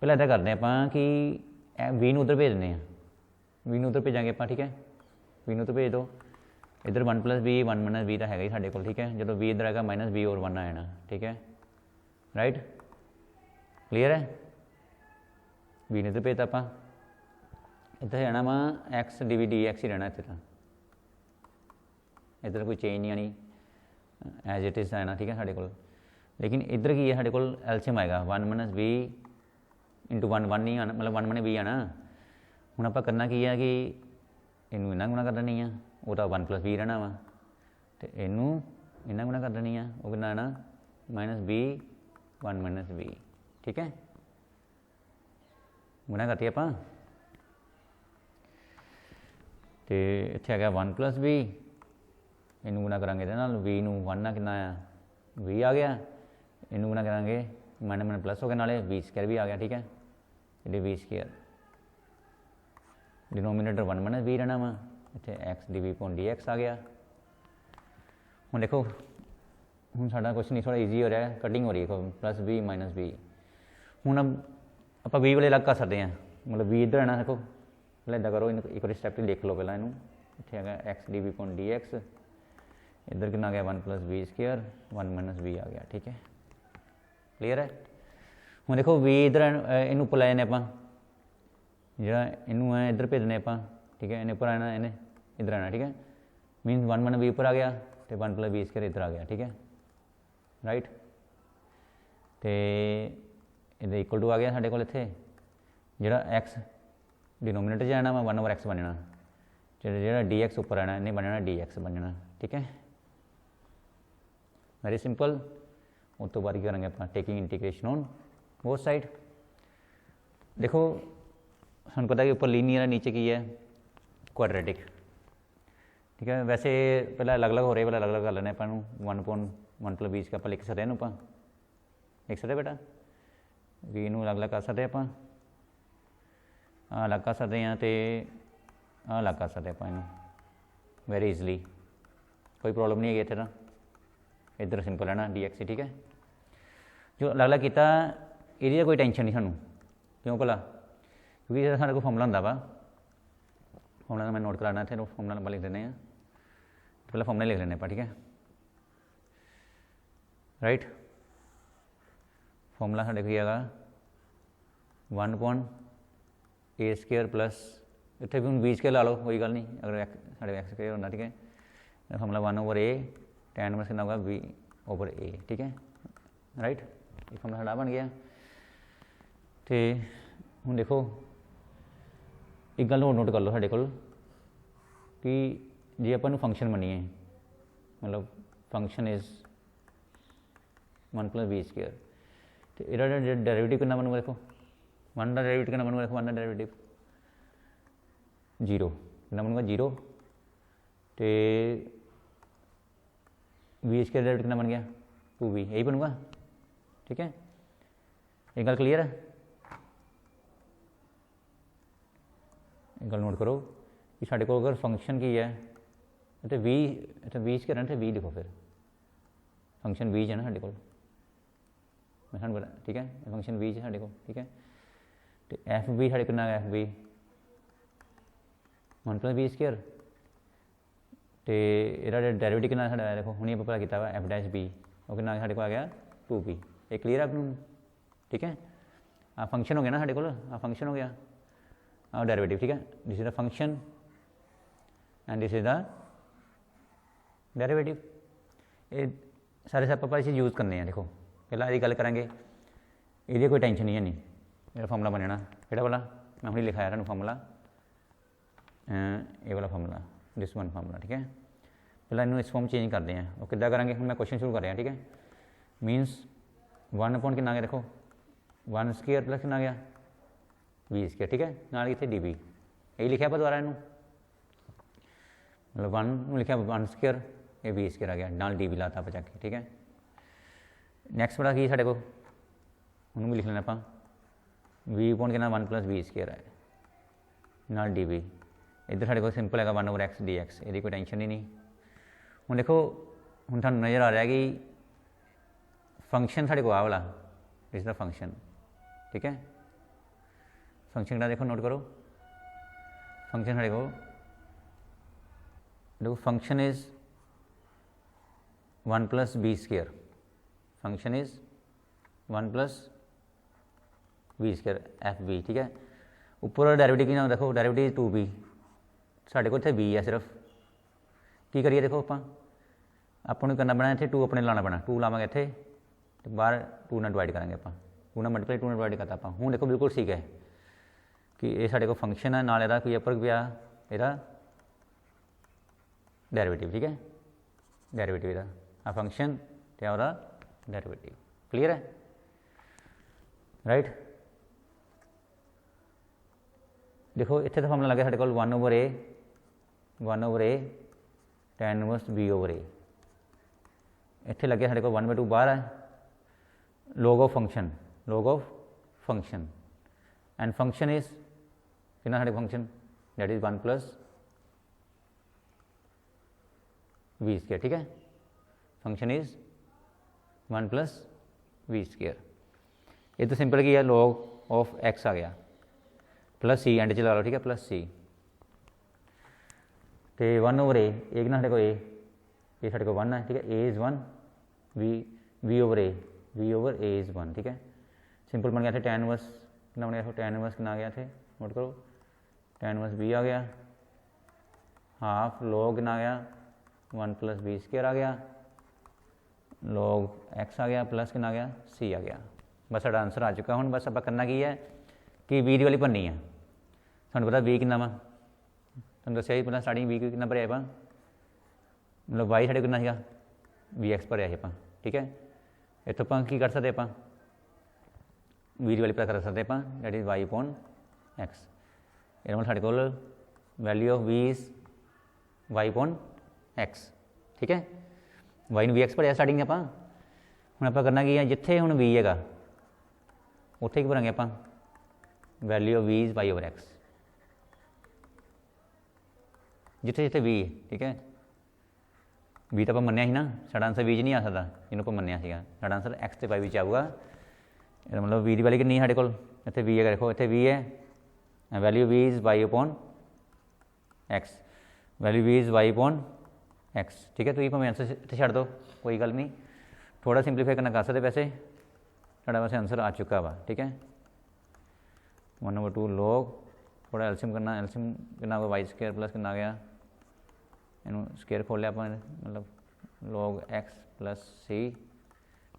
पहले इदा करते हैं आप कि वी नूं उधर भेज दें, वी नूं उधर भेजांगे आप, ठीक है, वी नूं उधर भेज दो, इधर one plus v one minus v तो है ही साढ़े कोल, ठीक है। जो वी इधर आएगा माइनस वी और वन आ जाना, ठीक है, राइट, क्लीयर है। वी ने इधर भेजता आप, इधर रहना वा x d v d x ही रहना, इधर इधर कोई चेंज नहीं आनी, एज इट इज़ आना, ठीक है साढ़े कोल। लेकिन इधर की है साढ़े कोल एलसीएम आएगा one minus v into one one नहीं आना, मतलब वन माइनस वी आना। हुण आपां करना की है कि इनू इन्ना गुणा कर देनी है, वो तो वन प्लस वी रहना वा, तो इनू इन्ना गुणा कर देनी है, वो कितना आना minus v one minus v, ठीक है, गुणा करती आपां, तो इत्थे आ गया वन प्लस वी, इनू गुणा करांगे इहदे नाल, वी नूं वन ना कितना आया वी आ गया, इनू गुणा करांगे माइनस माइनस प्लस हो गया, नाले वी स्क्वायर भी आ गया, ठीक है, ये v square, denominator one minus v रहना वा, इत्थे x d v upon D x आ गया। ਹੁਣ ਦੇਖੋ ਹੁਣ ਸਾਡਾ ਕੁਛ ਨਹੀਂ, ਥੋੜਾ ਈਜੀ ਹੋ ਰਿਹਾ, ਕਟਿੰਗ ਹੋ ਰਹੀ ਹੈ प्लस b माइनस b। ਹੁਣ ਆਪਾਂ b ਵਾਲੇ ਅਲੱਗ ਕਰ ਸਕਦੇ ਹਾਂ, ਮਤਲਬ b ਇੱਧਰ ਹੈ ਨਾ, ਦੇਖੋ ਪਹਿਲਾਂ ਇੱਦਾਂ ਕਰੋ, ਇਹਨੂੰ ਇੱਕ ਵਾਰੀ ਸਟੈਪ 'ਤੇ ਲਿਖ ਲਓ ਪਹਿਲਾਂ ਇਹਨੂੰ। ਇੱਥੇ ਹੈਗਾ x dv ਪੌਨ dx, ਇੱਧਰ ਕਿੰਨਾ ਆ ਗਿਆ 1 + b ਸਕੁਅਰ 1 - b ਆ ਗਿਆ, ਠੀਕ ਹੈ ਕਲੀਅਰ ਹੈ। ਹੁਣ ਦੇਖੋ v ਇੱਧਰ ਇਹਨੂੰ ਉੱਪਰ ਲੈ ਜਾਂਦੇ ਆਪਾਂ, ਜਿਹੜਾ ਇਹਨੂੰ ਹੈ ਇੱਧਰ ਭੇਜਣੇ ਆਪਾਂ, ਠੀਕ ਹੈ, ਇਹਨੇ ਉੱਪਰ ਆਣਾ, ਇਹਨੇ ਇੱਧਰ ਆਣਾ, ਠੀਕ ਹੈ, ਮੀਨਸ 1 - b ਉੱਪਰ ਆ ਗਿਆ ਅਤੇ 1 + b ਸਕੁਅਰ ਇੱਧਰ ਆ ਗਿਆ, ਠੀਕ ਹੈ ਰਾਈਟ। ਅਤੇ ਇਹਦੇ ਇਕੁਅਲ ਟੂ ਆ ਗਿਆ ਸਾਡੇ ਕੋਲ ਇੱਥੇ, ਜਿਹੜਾ x डिनोमिनेटर 'ਚ आना वा 1/x बन जाना, ਜਿਹੜਾ dx ਉੱਪਰ आना इन्हें बन जाना dx बन जाना, ठीक है वेरी सिंपल। उस तो बाद करेंगे अपना taking integration on both side. देखो ਸਾਨੂੰ पता है कि ऊपर लीनियर है, नीचे की है क्वाड्रेटिक, ठीक है। वैसे पहले अलग अलग हो रहे, पहले अलग अलग कर लेने अपन 1/1 + 20 का आप लिख सकते हैं, ਆਪਾਂ लिख सकते बेटा v ਨੂੰ अलग अलग कर सकते ਆਪਾਂ, अलग कर सकते हैं, तो अलग कर सकते आप इनू वेरी ईजली, कोई प्रॉब्लम नहीं है इतने ना, इधर सिंपल है ना dx, ठीक है। जो अलग अलग किया ये कोई टेंशन नहीं सानू, क्यों भला, क्योंकि जो साढ़े को फॉर्मूला होंगे वा, फॉर्मूला मैं नोट कराना इतने, फॉर्मूला नंबर लिख देने, पहले फॉर्मूला लिख लेने आप, ठीक है राइट। फॉर्मूला साढ़े को है 1/a स्केयर प्लस इतने भी हम b स्केयर ला लो, कोई गल नहीं, अगर साढ़े x स्केयर होना, ठीक है। फॉर्मूला 1/a tan इनवर्स कितना होगा b/a, ठीक है राइट। ये फॉर्मूला साढ़ा बन गया। तो हम देखो एक गल होर नोट कर लो साढ़े को कि जे अपन फंक्शन मनीए, मतलब फंक्शन इज़ 1 + b स्केयर, तो यह डेरिवेटिव कितना बनूगा, देखो 1 का डेरिवेटिव कितना बनूगा, देखो 1 का डेरिवेटिव 0 कितना बनूगा 0, तो b स्केयर डेरिवेटिव कितना बन गया 2b, यही बनूगा, ठीक है। एक गल क्लीयर है, एक गल नोट करो कि साढ़े को अगर फंक्शन की है तो v स्केयर है तो v लिखो, फिर फंक्शन v है ना साढ़े को, मैं सानू पता, ठीक है, फंक्शन v है साढ़े को, ठीक है। तो एफ बी साढ़े कितना एफ बी 1 + b स्केयर, तो यह डेरिवेटिव कितना साढ़ा देखो हमने पता किया वा f' b, वो कितना साढ़े को आ गया 2b, ये क्लीयर है आपको, ठीक है। आ फंक्शन हो गया ना साढ़े को, आ फंक्शन हो गया, आ डेरिवेटिव, ठीक है। This is the function and this is the derivative. ये सारे सब आप इसे यूज़ करने हैं, देखो पहला ये गल करेंगे, ये कोई टेंशन नहीं है, नहीं मेरा फॉर्मूला बनना कि वाला मैं हमने लिखाया था फॉर्मूला, ये वाला फॉर्मूला दिस वन फॉर्मूला, ठीक है। पहले इन्होंने इस फॉर्म चेंज करते हैं, वो कितना करेंगे, हम मैं क्वेश्चन शुरू कर रहा, ठीक है। मीनस 1/, कितना गया देखो 1 स्केयर प्लस कितना गया b स्केयर, ठीक है, नाल इतने डी बी, यही लिखा पर दोबारा इनू, मतलब 1 लिखा 1 स्केयर, ये b स्केयर आ गया, नाल डी बी लाता आप जाके, ठीक है। नैक्सट बड़ा की साढ़े को उन्होंने भी लिख लेना आप v/, कितना 1 + b स्केयर है नाल डी बी, इधर साढ़े को सिंपल है 1/x dx, ये कोई टेंशन ही नहीं। हम देखो हम थानू नज़र आ रहा है कि फंक्शन साढ़े को आ वाला दिस द फंक्शन, ठीक है। फंक्शन का देखो नोट करो, फंक्शन साढ़े को देखो function is 1 + b square, function is 1 + b square f b, ठीक है। ऊपर डेरिवेटिव की ना देखो डेरिवेटिव 2b, साढ़े को इतने b है सिर्फ, की करिए देखो अपन करना पैना इतने 2 अपने लाना पैना, 2 लावे इतने तो बाहर 2 ना डिवाइड करेंगे आप, 2 ना मल्टीप्लाई 2 ना डिवाइड करता आप। हूँ देखो बिल्कुल ठीक है कि ये साढ़े को फंक्शन है, नाल कोई अपर गया यदा डेरिवेटिव, ठीक है, डेरिवेटिव यदा आ फंक्शन तो डेरिवेटिव, क्लीयर है राइट। देखो इतने तो फॉर्मूला लगे साढ़े को 1/a tan इनवर्स b/a, इतने लगे साढ़े को 1/2 बाहर है, log of function and function is कितना साढ़े function that is 1 + b square, ठीक है। Function is 1 + v²। ये तो सिंपल की है, log ऑफ x आ गया प्लस सी एंड च ला लो, ठीक है, प्लस सी तो 1/a एक ना साढ़े को ए साढ़े को 1 है, ठीक है, a इज़ 1 v/a इज़ 1, ठीक है। सिंपल बन गया थे tan इनवर्स कितना बन गया था, tan इनवर्स कितना आ गया थे, नोट करो, tan इनवर्स b आ गया, हाफ log कितना आ गया 1 + v² आ गया, log x आ गया प्लस कितना आ गया c आ गया। बस साडा आंसर आ चुका। हुण बस आप करना की है कि b दी वाली भरनी है। सानू पता b कितना वा, तुहानूं दस्सिया ही पहलां स्टार्टिंग b कितना भरिया आपां, मतलब y साडे कितना सीगा vx भरिया ਸੀ ਆਪਾਂ, ठीक है। इत्थों ਆਪਾਂ की कर सकते, ਆਪਾਂ b दी वाली पता कर सकते ਆਪਾਂ, दैट इज़ y/x। ਇਹਦਾ ਮਤਲਬ ਸਾਡੇ ਕੋਲ value of v is y/x, ठीक है। y ਨੂੰ vx ਭਰਿਆ स्टार्टिंग ਆਪਾਂ, ਹੁਣ ਆਪਾਂ ਕਰਨਾ ਕੀ ਹੈ, ਜਿੱਥੇ ਹੁਣ v ਹੈਗਾ ਉੱਥੇ ਕੀ ਭਰਾਂਗੇ ਆਪਾਂ, value of v is y/x, जिथे जिथे v, ठीक है। v तो आप मन्निया ही ना, साडा आंसर v नहीं आ सकता, जिन्होंने आप मन्निया सीगा, साडा आंसर x ते y आऊगा। ये मतलब v की वैल्यू कितनी है साडे कोल, इत्थे v है, देखो इत्थे v है, value v is y/x, value v is y/x, ठीक है। तो ये भावें आंसर इत्थे छड्ड दो, कोई गल नहीं, थोड़ा सिंपलीफाई करना कर सकते, वैसे साडा वैसे आंसर आ चुका वा, ठीक है। 1/2 log, थोड़ा एल्शियम करना, एल्शियम कितना होगा y² प्लस कितना आ गया, इनू स्केयर खोल लिया अपन, मतलब log x प्लस c,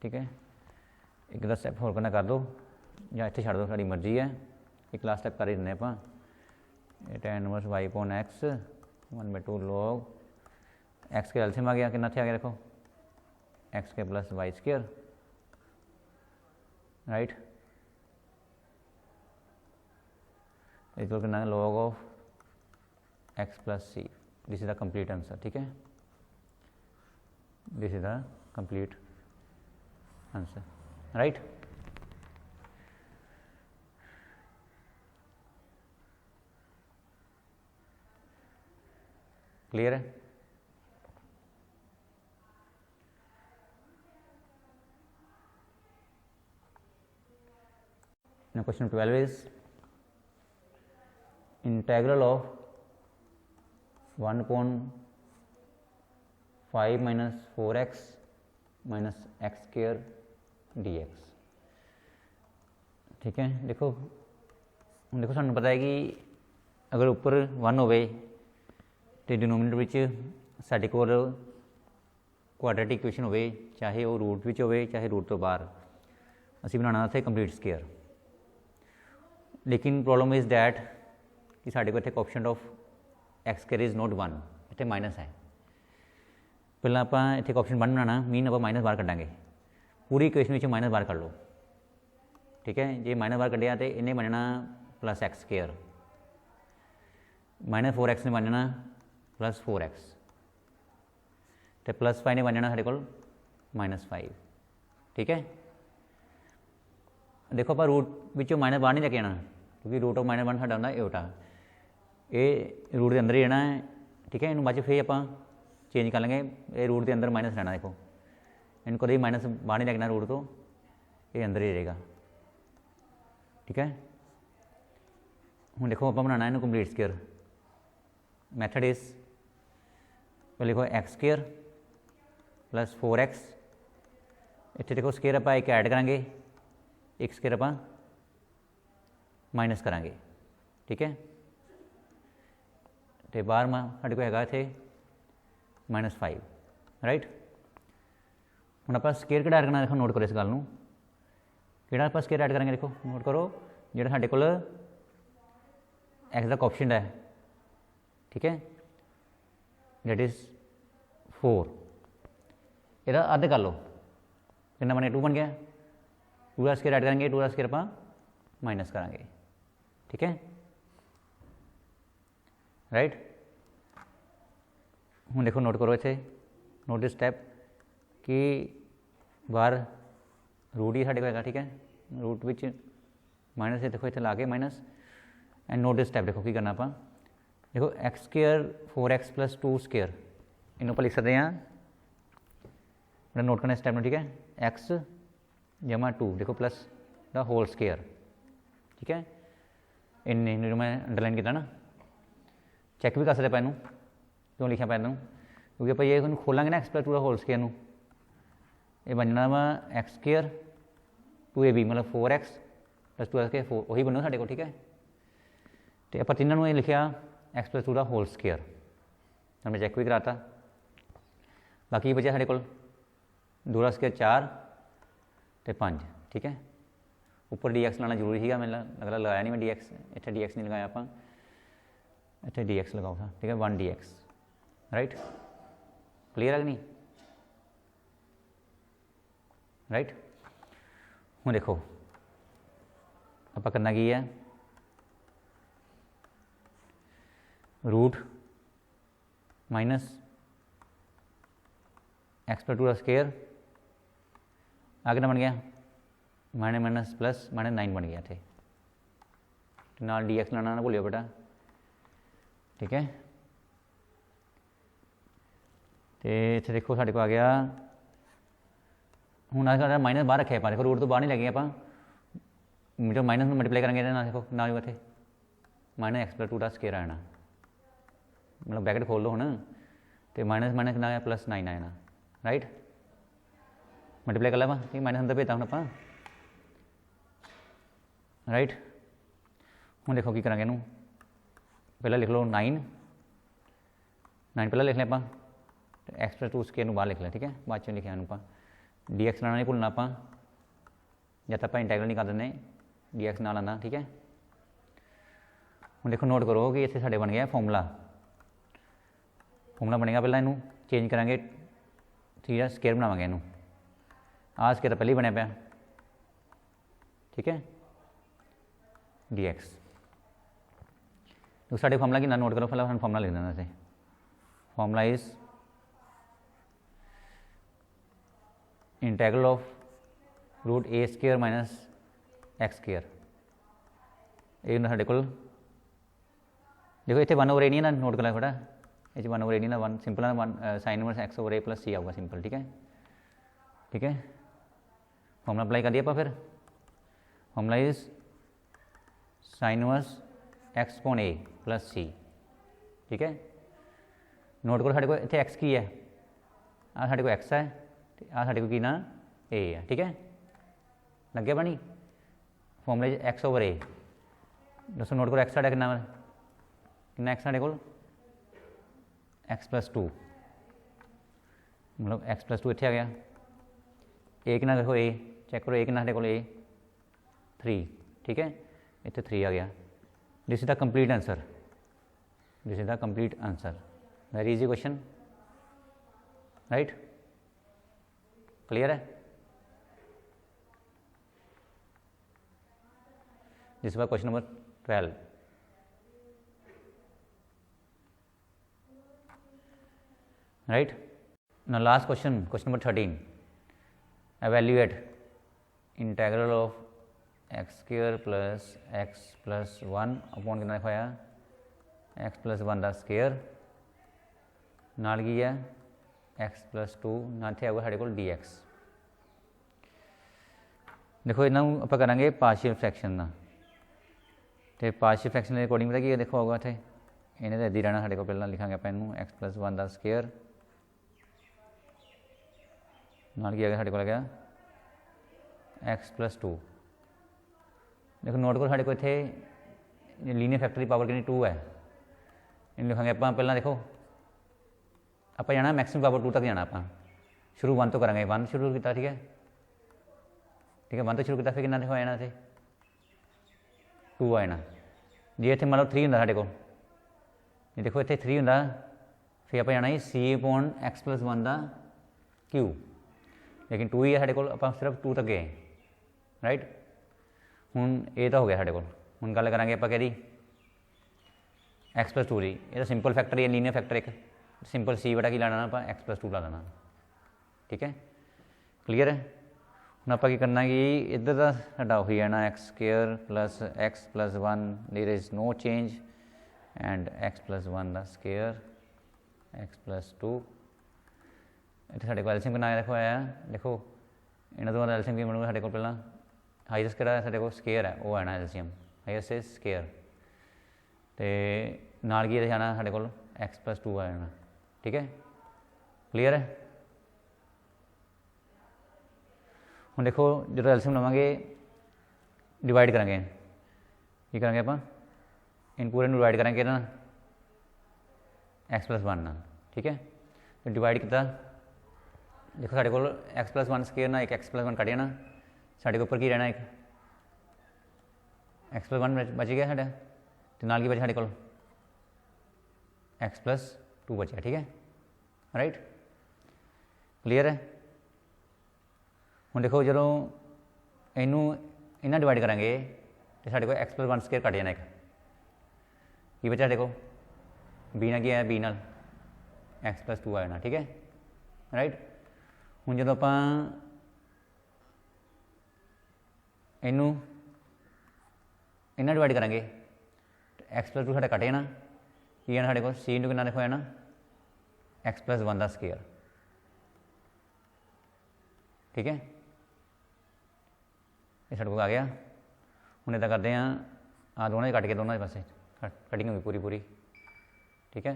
ठीक है। एक दा स्टैप होर करना कर दो या इत्थे छड्ड दो, साडी मर्जी है, एक लास्ट स्टैप कर ही दिंदे आपां। tan inverse y/x 1/2 log x के एल्शियम आ गया, कितना इत्थे आ गया देखो x² plus y², right, equal करना है log of x plus c। This is the complete answer, ठीक है, this is the complete answer, right. Clear है। Now question 12 is integral of 1/5 minus 4x minus x² dx, ठीक है। देखो हम देखो सानू पता है कि अगर ऊपर 1 होवे तो डिनोमिनेटर विच साडे कोल क्वाड्रेटिक इक्वेशन होवे, चाहे वो रूट विच होवे चाहे रूट तो बाहर, असीं बनाना इत्थे कंप्लीट स्केयर। लेकिन प्रॉब्लम इज़ डैट कि साढ़े को इत्थे option of x² is not 1, इत्थे माइनस है। पहला आप इत्थे ऑप्शन 1 बनाना, मीन आप माइनस बाहर कड्डांगे, पूरी इक्वेशन में माइनस बाहर कर लो, ठीक है। जे माइनस बाहर कड्डिया तो इन्हें बनना प्लस x², -4x ने बनना प्लस 4x, तो प्लस 5 ने बनना साढ़े कोल -5, ठीक है। देखो आप रूट विचों माइनस बाहर नहीं लेके आना, क्योंकि रूट ऑफ -1 साडा होंदा एटा, ये रूट के अंदर ही रहना है, ठीक है। इनू बाद फिर आप चेंज कर लेंगे, ये रूट के अंदर माइनस रहना, देखो इन कभी माइनस बाहर नहीं लेके आना रूट तो, ये अंदर ही रहेगा, ठीक है। हुण देखो आप बनाना इनू कंप्लीट स्केयर, मैथड इज पहले लिखो x² प्लस 4x, इत्थे देखो स्केयर आप एक ऐड करांगे, एक स्केयर आप माइनस करांगे, ठीक है। तो बाहर साढ़े को हैगा इत्थे -5, राइट। हुण आप स्केयर किहड़ा ऐड करना, देखो नोट करो इस गल नूं, किहड़ा आप स्केयर ऐड करांगे, देखो नोट करो, जिहड़ा साढ़े कोल x का ऑप्शन है, ठीक है, दैट इज़ 4, इहदा अद्ध कर लो, कितना बने 2 बन गया, 2 का स्केयर ऐड करेंगे, 2 का स्केयर आप माइनस करांगे, ठीक है, राइट। हुण देखो नोट करो इत्थे, नोट दिस स्टैप कि बाहर रूट ही साढ़े को हैगा, ठीक है, रूट विच माइनस देखो इत्थे ला के minus, and note this step देखो की करना आप, देखो x² 4x प्लस 2 स्केयर, इन्हों आप लिख सकते हैं मेरा नोट करना स्टेप में, ठीक है, एक्स जमा 2 देखो प्लस द होल स्केयर, ठीक है, इन मैं अंडरलाइन किया ना, चैक भी कर सकते पैनू क्यों लिखा पैनू, क्योंकि आप ये खोलेंगे ना एक्स प्लस 2 का होल स्केयर में, ये बन जाना वा एक्स स्केयर 2ab मतलब 4x प्लस 2 के 4 वही बनना साढ़े को, ठीक है। तो आप तीनों ये लिखा एक्स प्लस 2 का होल स्केयर, हमने चैक भी कराता, बाकी बचा साढ़े को 2 का स्केयर 4 तो 5, ठीक है। ऊपर डी एक्स लाना जरूरी है, मैंने लगता लगाया नहीं मैं डी एक्स, इतने डी एक्स नहीं लगाया आप, इतने डी एक्स लगाओ था, ठीक है, 1 डी एक्स, राइट, क्लीयर है कि नहीं, राइट। हूँ देखो आप करना की है, रूट माइनस एक्स प्लस 2 का स्केयर आगे ना बन गया माइनस माइनस प्लस माइनस 9 बन गया थे, नाल डी एक्स लाना ना भूलियो बेटा, ठीक है। तो इतने देखो साढ़े को आ गया, हूँ माइनस बाहर रखे आप, देखो रूट तो बाहर नहीं लगे आप, जो माइनस में मल्टीप्लाई करेंगे ना देखो ना जो थे माइनस एक्स प्लस 2 का स्केयर आना, मतलब ब्रैकेट खोल दो हूँ, तो माइनस माइनस कितना आया प्लस 9 आया, राइट, मल्टीप्लाई कर ला ठीक, माइनस अंदर भेजता हूँ आप, राइट। हूँ देखो की करेंगे, पहले लिख लो 9 पहले लिख लें आप, एक्स प्लस 2 स्केयर बाहर लिख लें, ठीक है, बाद में लिखे आप, डी एक्स लाना नहीं भूलना आप, जब तक आप इंटैगरल नहीं कर देने डी एक्स ना लाना, ठीक है। हूँ देखो नोट करो कि इतने साढ़े बन गया फॉर्मूला बनेगा, पहले इनू चेंज करेंगे, ठीक है, स्केयर बनावे इनू, आ स्केयर पहले ही बनया पाया, ठीक है, डी एक्स। तो साढ़े फॉर्मूला कि नोट करो, फिलहाल फॉर्मूला लिख देना से, formula is integral of root a square minus x square, ये साढ़े को देखो इतने 1/a नहीं ना, नोट कर थोड़ा ये 1/a नहीं ना, 1 सिंपल ना, 1 साइन इनवर्स एक्स ओवर ए प्लस सी आऊगा सिंपल, ठीक है, ठीक है। फॉर्मूला अप्लाई कर दिया आप, फिर formula is sine inverse x upon a plus सी, ठीक है। नोट करो साढ़े को इतने एक्स की है, आ साढ़े को एक्स है, आ साढ़े को की ना ए है, ठीक है, लग गया बनी फॉर्मूले एक्स ओवर ए, दोस्तों नोट करो एक्स साढ़े कितना एक्स साढ़े को एक्स प्लस 2 मतलब एक्स प्लस 2 इतने आ गया, ए कितना देखो ए चेक करो, ए कितना साढ़े को ए 3, ठीक है, इतने 3 आ गया, this is the complete answer, this is the complete answer, very easy question, right, clear है। This was question number 12, right. Now last question, question number 13, evaluate integral of x square plus x plus 1 upon कितना लिखाया x plus 1 का square नाल की है x plus 2 ना इतने आएगा साढ़े को डी एक्स। देखो इन्हों आप करेंगे पार्शियल फ्रैक्शन का, तो पार्शियल फ्रैक्शन के अकॉर्डिंग पता की देखो होगा इतने इन्हें तो इदा ही रहना साढ़े को, पहला लिखा आप इनू एक्स प्लस 1 का स्केयर नाल की आ गया साढ़े को आ गया एक्स प्लस 2। देखो नोट करो साढ़े को इतने लीनियर फैक्टर की पावर कितनी 2 है, इन लिखांगे आप पहला देखो आप जाना मैक्सिमम पावर 2 तक जाना, आप शुरू 1 तो करेंगे, 1 शुरू किया, ठीक है, ठीक है, 1 तो शुरू किया, फिर कितना देखो आ जाना इतने 2 आ जाना, जे इतने मतलब 3 होंगे साढ़े को, देखो इतने 3 होंगे, फिर आप जाना सी अपॉन एक्स प्लस 1 का क्यू, लेकिन 2 ही है साढ़े को, आप सिर्फ 2 तक गए, राइट। हूँ ये तो हो गया साढ़े को, हूँ गल करेंगे आप कि एक्स प्लस 2 की, ये तो सिंपल फैक्टर है, लीनियर फैक्टर एक सिंपल सी बटा की लाना आप एक्स प्लस 2 ला देना, ठीक है, क्लीयर है। हूँ आप करना कि इधर का साडा हो जाना x square plus x plus 1, there is no change, and x plus 1 का स्क्वायर एक्स प्लस 2 इतने साढ़े को एल्शियम कितना देखो आया, देखो इन्होंने तो एल्शियम की बनूगा साढ़े को पहला हाईएस्ट किहड़ा साढ़े को स्केयर है वो आना एल्शियम हाईएस्ट इज स्केयर तो नाल की आना साढ़े को x+2 आ जाना। ठीक है, क्लीयर है। हम देखो जो एल्शियम लवांगे डिवाइड करांगे की करांगे आप इन पूरे डिवाइड करांगे ना x+1 ना। ठीक है, तो डिवाइड किया देखो साढ़े को x+1 स्केयर ना एक x+1 कट जाना साढ़े के उपर की रहना एक x+1 बच गया साढ़ा तो नाल की बचे साढ़े को x+2 बचा। ठीक है, राइट, क्लीयर है। हम देखो जो इनू इन्ना डिवाइड करांगे तो साढ़े को x+1 स्केयर कट जाना एक की बचा देखो बी ना की है बी नाल x+2 आ जाना। ठीक है, राइट। हम जो आप इनू इन्ना डिवाइड करांगे x+2 साढ़ा कट जाना की आना साढ़े को c इंटू कितना देखो है ना x+1 का स्केयर। ठीक है, ये साढ़े को आ गया। हम इदा करते हैं आ दोनों कट के दोनों के पासे कटिंग होगी पूरी पूरी। ठीक है,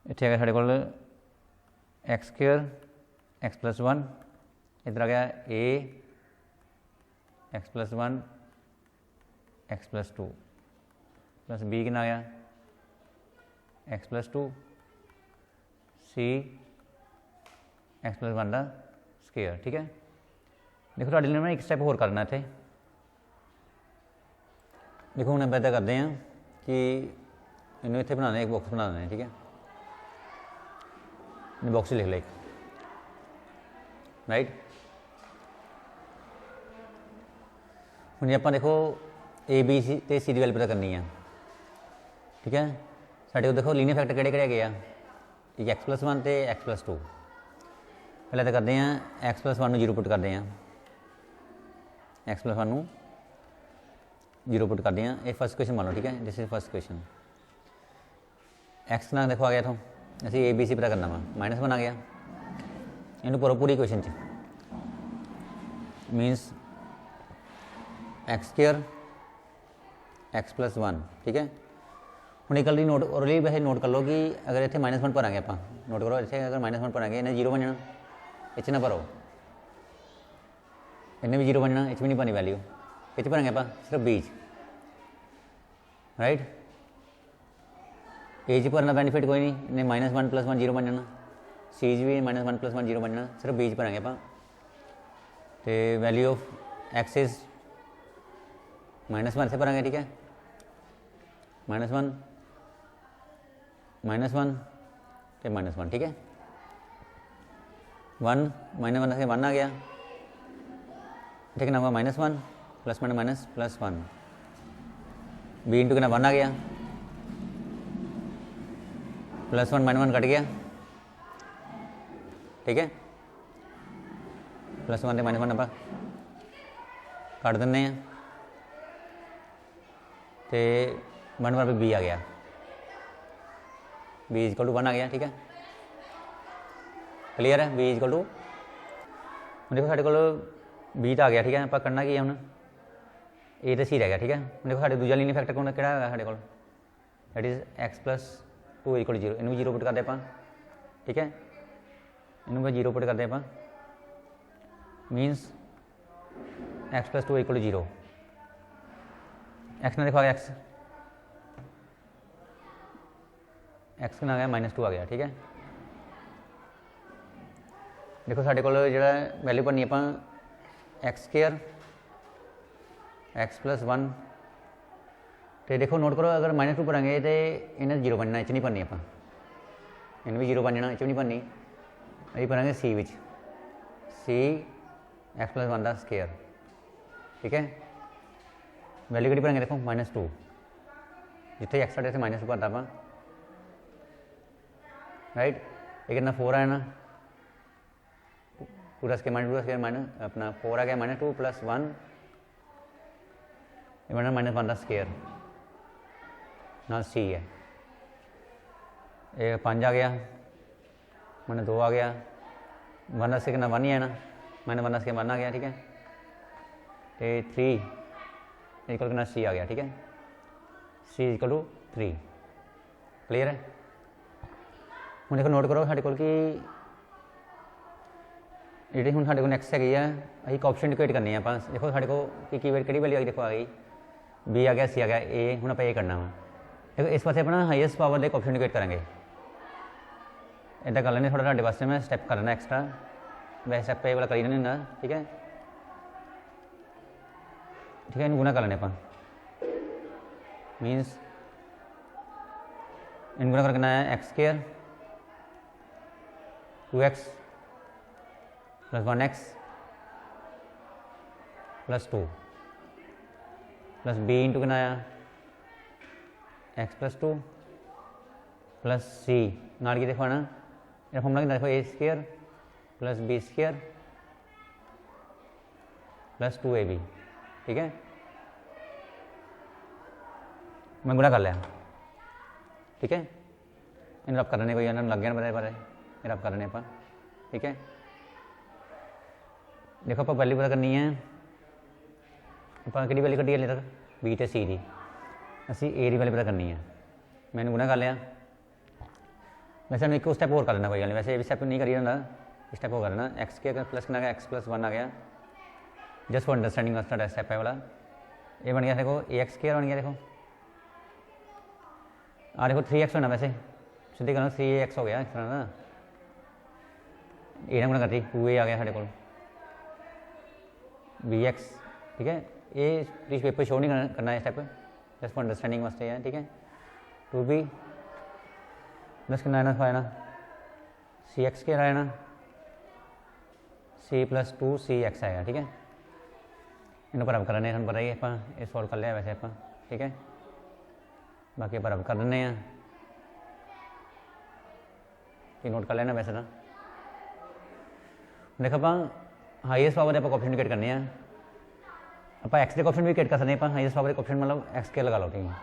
इतने आ गया साढ़े को x² x+1 इधर आ गया a x+1 x+2 plus b कितना आ गया x+2 c x+1 का स्केयर। ठीक है, देखो तुहाडे लिए मैं एक स्टैप होर करना इत्थे। देखो हम इदा करते हैं कि इन्हू इत्थे बना एक बॉक्स बना दें। ठीक है, बॉक्स लिख ले राइट। हम आप देखो ए बी सी तो सी की वैल्यू पता करनी है। ठीक है, साढ़े को देखो लीनियर फैक्टर किहड़े किहड़े गए एक x+1 तो x+2। पहले तो करते हैं x+1 0 पुट करते हैं x+1 0 पुट करते हैं। ये फर्स्ट क्वेश्चन मान लो। ठीक है, this is first question x ना देखो आ गया इथों असी ए बी सी पता करना वा -1 आ गया इनू पूरा पूरी क्वेश्चन च मीनस x² x+1। ठीक है, हम एक गल नोट और वैसे नोट कर लो कि अगर इतने -1 भरांगे आप नोट करो इतने अगर -1 भरांगे इन्हें 0 बन जाना इच ना भरो इन्हें भी 0 बन जाना इच भी नहीं भरनी वैल्यू इच भरांगे आप सिर्फ बीच राइट। ए च भरना बेनीफिट कोई नहीं इन्हें -1 + 1 0 बन जाना सी भी -1 + 1 0 बन जाना सिर्फ बीच भरांगे आप तो वैल्यू ऑफ x इज -1 से भरांगे। ठीक है, -1 तो -1। ठीक है, 1 -1 से 1 आ गया। ठीक है ना, होगा -1 प्लस +1 b इंटू कितना 1 आ गया +1 -1 कट गया। ठीक है, +1 तो -1 आप कट दें तो 1 पर b आ गया b = 1 आ गया। ठीक है, क्लीयर है। b = देखो साढ़े को b तो आ गया। ठीक है, आप करना की है हम ए तो सी रह गया। ठीक है, देखो साढ़े दूजा लीनियर फैक्टर कौन किहड़ा है साढ़े को दैट इज x+2 = 0 इनू 0 पुट करते आप। ठीक है, इनू 0 पुट करते आप मीनस x+2 = 0 x ना देखो आ गया x ना आ गया -2 आ गया। ठीक है, देखो साढ़े को जो वैल्यू भरनी आप x² x+1 तो देखो नोट करो अगर -2 भरांगे तो इन्हें 0 बनना इच नहीं भरनी आप इन्हें भी 0 बन जाना इच भी नहीं भरनी अभी भरांगे सी विच सी x+1 का स्केयर। ठीक है, वैल्यू कि भरांगे देखो -2 जिथे x साढ़े से -2 भरता आप राइट। ये कितना 4 आया ना पूरा स्केयर -2 स्केयर माइनस अपना 4 आ गया -2 + 1 ये बनना -1 का स्केयर ना सी है ये 5 आ गया मैंने 2 आ गया, 1 से कितना 1 ही है ना, मैंने 1 से 1 आ गया, ठीक है। तो 3 इक्वल कितना C आ गया, ठीक है। C इक्वल टू 3, क्लीयर है। हूँ देखो नोट करो साढ़े को कि जी हूँ साढ़े को नैक्सट हैगी है अभी ऑप्शन इक्वेट करनी है आप। देखो साढ़े को की वैल्यू कि वैल्यू आ गई, देखो आ गई B आ गया, C आ गया, A हूँ आप ये करना वा। देखो इस पास अपना हाईएस्ट पावर एक ऑप्शन इक्वेट करेंगे, इदा कर लेने थोड़ा साढ़े वास्ते मैं स्टैप करना एक्सट्रा, वैसे स्टैप ये वाला करी नहीं ना, ठीक है। ठीक है, इन गुना कर लेने आप, मीन्स इन गुना करना है x square 2x plus 1x plus 2 plus b into कितना आया x प्लस 2 प्लस c नाल की देखो ना, ये फॉर्मूला कितना देखो a square plus b square plus 2ab, ठीक है। मैं गुणा कर लिया, ठीक है। इन रब करने कोई लग गया ना बारे रब करने आप, ठीक है। देखो आप वैल्यू पता करनी है, आप कि वैल्यू कड्डी हले तक B तो C की, असी A की वैल्यू पता करनी है। मैंने गुणा कर लिया, वैसे एक स्टैप और कर लेना कोई गल नहीं, वैसे ये भी स्टैप नहीं करिए ना, स्टैप और करना एक्स के प्लस कितना एक्स प्लस 1 आ गया, जस्ट फॉर अंडरस्टैंडिंग वास्ते स्टैप है वाला। ये बन गया देखो AX स्क्वायर बन गया, देखो आ देखो 3x होना, वैसे सीधे करना 3x हो गया इस तरह ना, ए ना गुणा करती 2a आ गया साढ़े को bx, ठीक है। ये प्लीज पेपर शो नहीं करना है स्टेप, जस्ट फॉर अंडरस्टैंडिंग वास्ते है, ठीक है। 2b प्लस कितना आना आना cx के आया ना, c प्लस 2cx आएगा, ठीक है। इन्होंने पर अब करने हम पता ही आप ये सॉल्व कर लिया वैसे आप, ठीक है। बाकी पर अब कर देने हैं, नोट कर लेना वैसे ना। देखो आप हाईएस्ट पावर आप ऑप्शन क्रिएट करने हैं, आप एक्स के ऑप्शन भी क्रिएट कर सकते हैं। हाईएस्ट पावर ऑप्शन मतलब एक्स के लगा लो, ठीक है।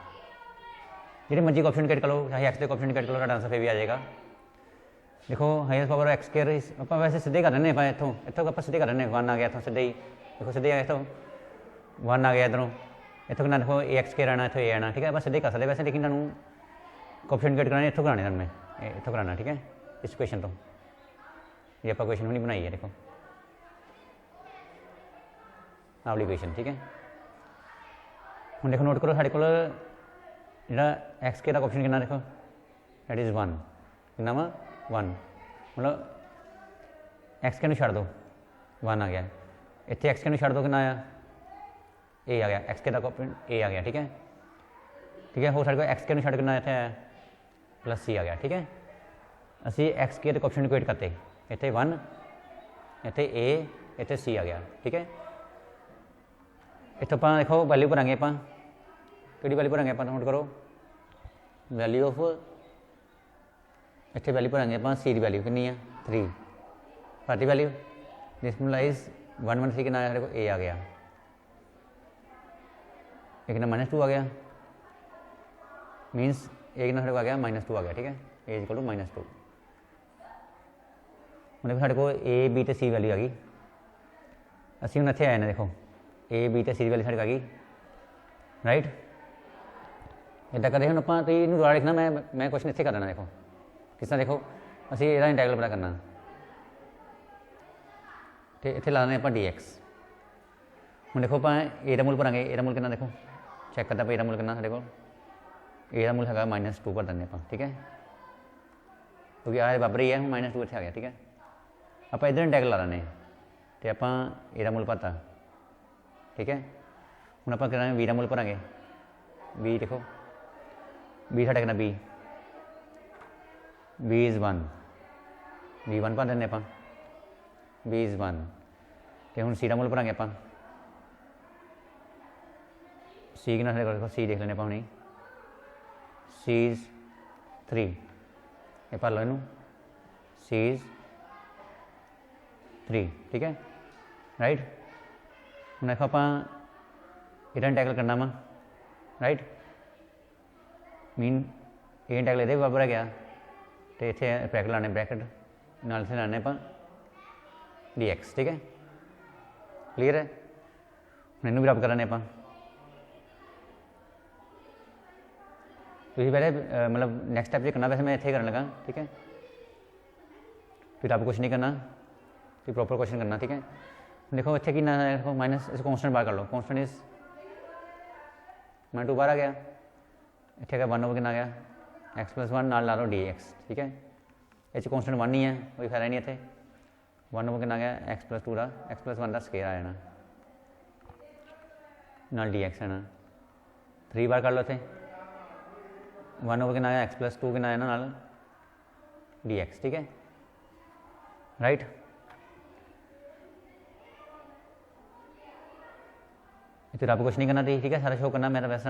जी मर्जी ऑप्शन क्रिएट कर लो, चाहे एक्स के ऑप्शन क्रिएट कर लो, आंसर फिर भी आ जाएगा। देखो हाईएस्ट पावर एक्स के आप वैसे सीधे कर रहे हैं, इतों इतों आप सीधे कर रहे हैं, 1 आ गया इतों सीधे ही, देखो सीधे आ गया इतों 1 आ गया, इधरों इतों कितना देखो AX के आना, इतों A आना, ठीक है। बस सीधे कर सकते वैसे, लेकिन ऑप्शन क्रिएट कराने इतों कराने मैं इतों कराना, ठीक है। इस क्वेश्चन तो ये आप क्वेश्चन नहीं बनाई है, देखो आवली क्वेश्चन, ठीक है। हम देखो नोट करो साढ़े को जो एक्स के ऑप्शन कितना देखो दैट इज़ 1 कितना वा 1, मतलब एक्स के छड़ दो 1 आ गया, इतने एक्स के छड़ दो कितना आया A आ गया, एक्स के ऑप्शन A आ गया, ठीक है। ठीक है, हो साढ़े को एक्स के छड़ कितना इतने आया प्लस C आ गया, ठीक है। असी एक्स के ऑप्शन इक्वेट करते, इतने 1 इतने A इतने C आ गया, ठीक है। इतों आप देखो वैल्यू भरांगे, आप कि वैल्यू भरांगे, आप नोट करो वैल्यू ऑफ इतने वैल्यू भरांगे आप C की वैल्यू कितनी है 3, पार्टी वैल्यू दिस मल्टीप्लाइज 1 1 3 कितना आया, A आ गया, एक ना -2 आ गया, मीन्स एक ना आ गया -2 आ गया, ठीक है। A equal to -2। देखो साढ़े को A B तो C वैल्यू आ गई, असी हूँ इतने आए ना, देखो A B तो C वैल्यू साढ़े आ गई, राइट। इदा करते हम आप दोबारा लिखना, मैं क्वेश्चन इतने कर देना, देखो किस तरह, देखो असी यदा इंटैगल पता करना, तो इतने ला दें आप dx। हम देखो आप A का मूल भरांगे, A का मूल कितना देखो चैक करता A का मूल कितना, साढ़े को A का मूल है -2 भर देंगे आप, ठीक है, क्योंकि आ बराबर ही है, -2 इतने आ गया, ठीक है। आप इधर इंटैगल ला लें, तो आप A का मूल पता, ठीक है। हम आप B का मूल भरांगे, B देखो B साढ़े कितना B इज़ 1, B 1 भर दें आप, B इज़ 1। तो हम C का मूल भरांगे, आप C कितना साढ़े को C देख लेने आप, नहीं C इज़ 3, ये भर लो इनू C इज़ 3, ठीक है, राइट। हम देखो आप इधर इंटैगल करना वा, राइट, मीन ए इंटैगल ये बराबर है गया, तो इतने ब्रैकेट लाने, ब्रैकेट नाल से लाने अपन dx, ठीक है, क्लीयर है। इनू भी रब कराने अपन पहले मतलब नैक्सट स्टैप जो करना वैसे मैं इतने करने लगा, ठीक है, फिर आप कुछ नहीं करना, फिर प्रॉपर क्वेश्चन करना, ठीक है। देखो इतने कि ना देखो माइनस इसको कॉन्स्टेंट बाहर कर लो, कॉन्स्टेंट इज -2 बाहर आ गया, इतने का 1 ओवर कितना आ गया x+1 नाल ला लो dx, ठीक है। ये कॉन्स्टेंट 1 नहीं है, कोई फायदा नहीं इतने 1 ओवर कितना गया x+2 का x+1 का स्केयर आ जाना नाल dx है ना, 3 बार कर लो इतने 1 ओवर कितना आया x+2 कितना आया ना नाल dx, ठीक है, राइट। इतने आपको कुछ नहीं करना थी, ठीक है, सारा शो करना मेरा वैसा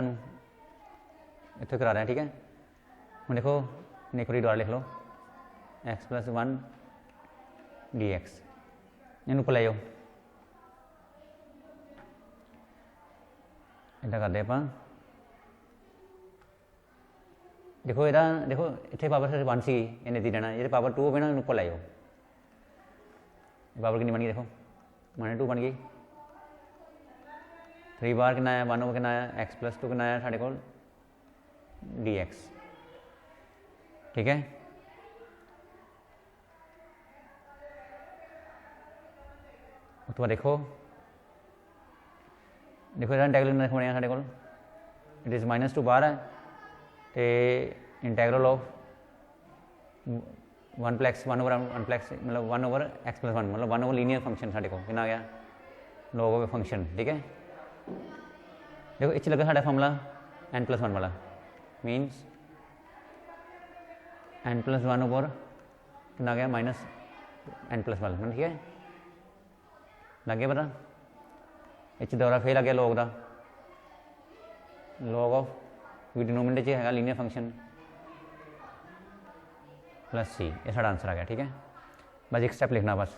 इतने करा रहा है, ठीक है। हम देखो एक बार दोबारा लिख लो x+1 dx, इन ऊपर ले जाओ, इतना करते अपन। देखो इहदा देखो इतने पावर सिर्फ 1 सी इन्हें दी रहना, ये पावर 2 हो ना ऊपर लै जाओ, पावर कितनी बन गई देखो -2 बन गई, 3 बार कितना आया 1 ओवर कितना आया x+2 कितना आया साढ़े को dx, ठीक है। उसके बाद देखो इहदा इंटैगरल बनया साढ़े को, इट इज़ -2 बाहर है तो इंटैगरल ऑफ 1 प्लस 1 ओवर 1 प्लस मतलब 1 ओवर x+1 मतलब 1 ओवर लीनियर फंक्शन साढ़े को कितना आ गया लॉग ऑफ फंक्शन, ठीक है। देखो इस लगा साढ़ा फॉर्मूला n+1 वाला मीनस n+1 ओवर कितना आ गया -n+1, ठीक है, लग गया पता। इस दौरा फिर आ गया लॉग का, लॉग ऑफ भी डिनोमिनेटर है लीनियर फंक्शन +c, ये सारा आंसर आ गया, ठीक है। बस एक स्टेप लिखना, बस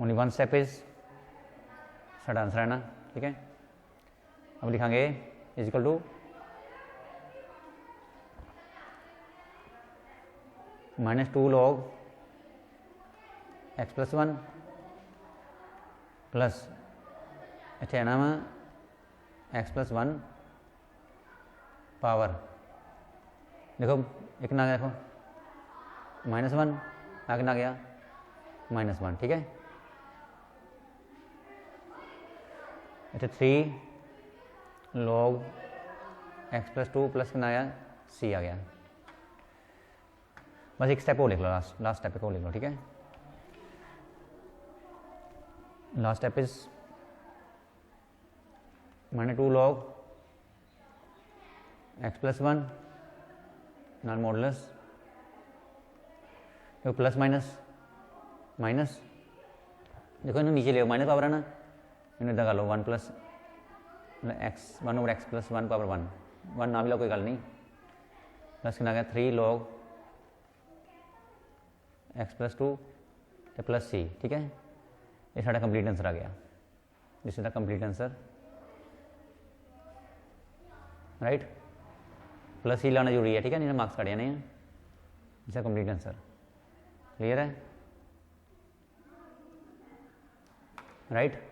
ओनली 1 स्टेप इज सारा आंसर है ना, ठीक है। अब लिखांगे is equal to -2 log x+1 plus इतने आना वा x+1 पावर, देखो एक ना देखो -1 आ कितना गया -1, ठीक है। इतने 3 log x+2 प्लस कितना आया c आ गया। बस एक स्टेप और लिख लो, लास्ट स्टेप को लिख लो, ठीक है। Last step is -2 log x+1 नाल मॉडुलस, देखो प्लस माइनस माइनस, देखो इन्हें नीचे ले माइनस पावर है ना, इन्हें इदा कर लो 1 plus x 1 over x+1 power 1 ना भी लो कोई गल नहीं, प्लस कितना गया 3 log x+2 तो प्लस c, ठीक है। ये साढ़ा कंप्लीट आंसर आ गया, this is the complete answer, right. Plus c लाना जरूरी है, ठीक है, नहीं मार्क्स कट जाने हैं, इसका कंप्लीट आंसर क्लियर है, राइट।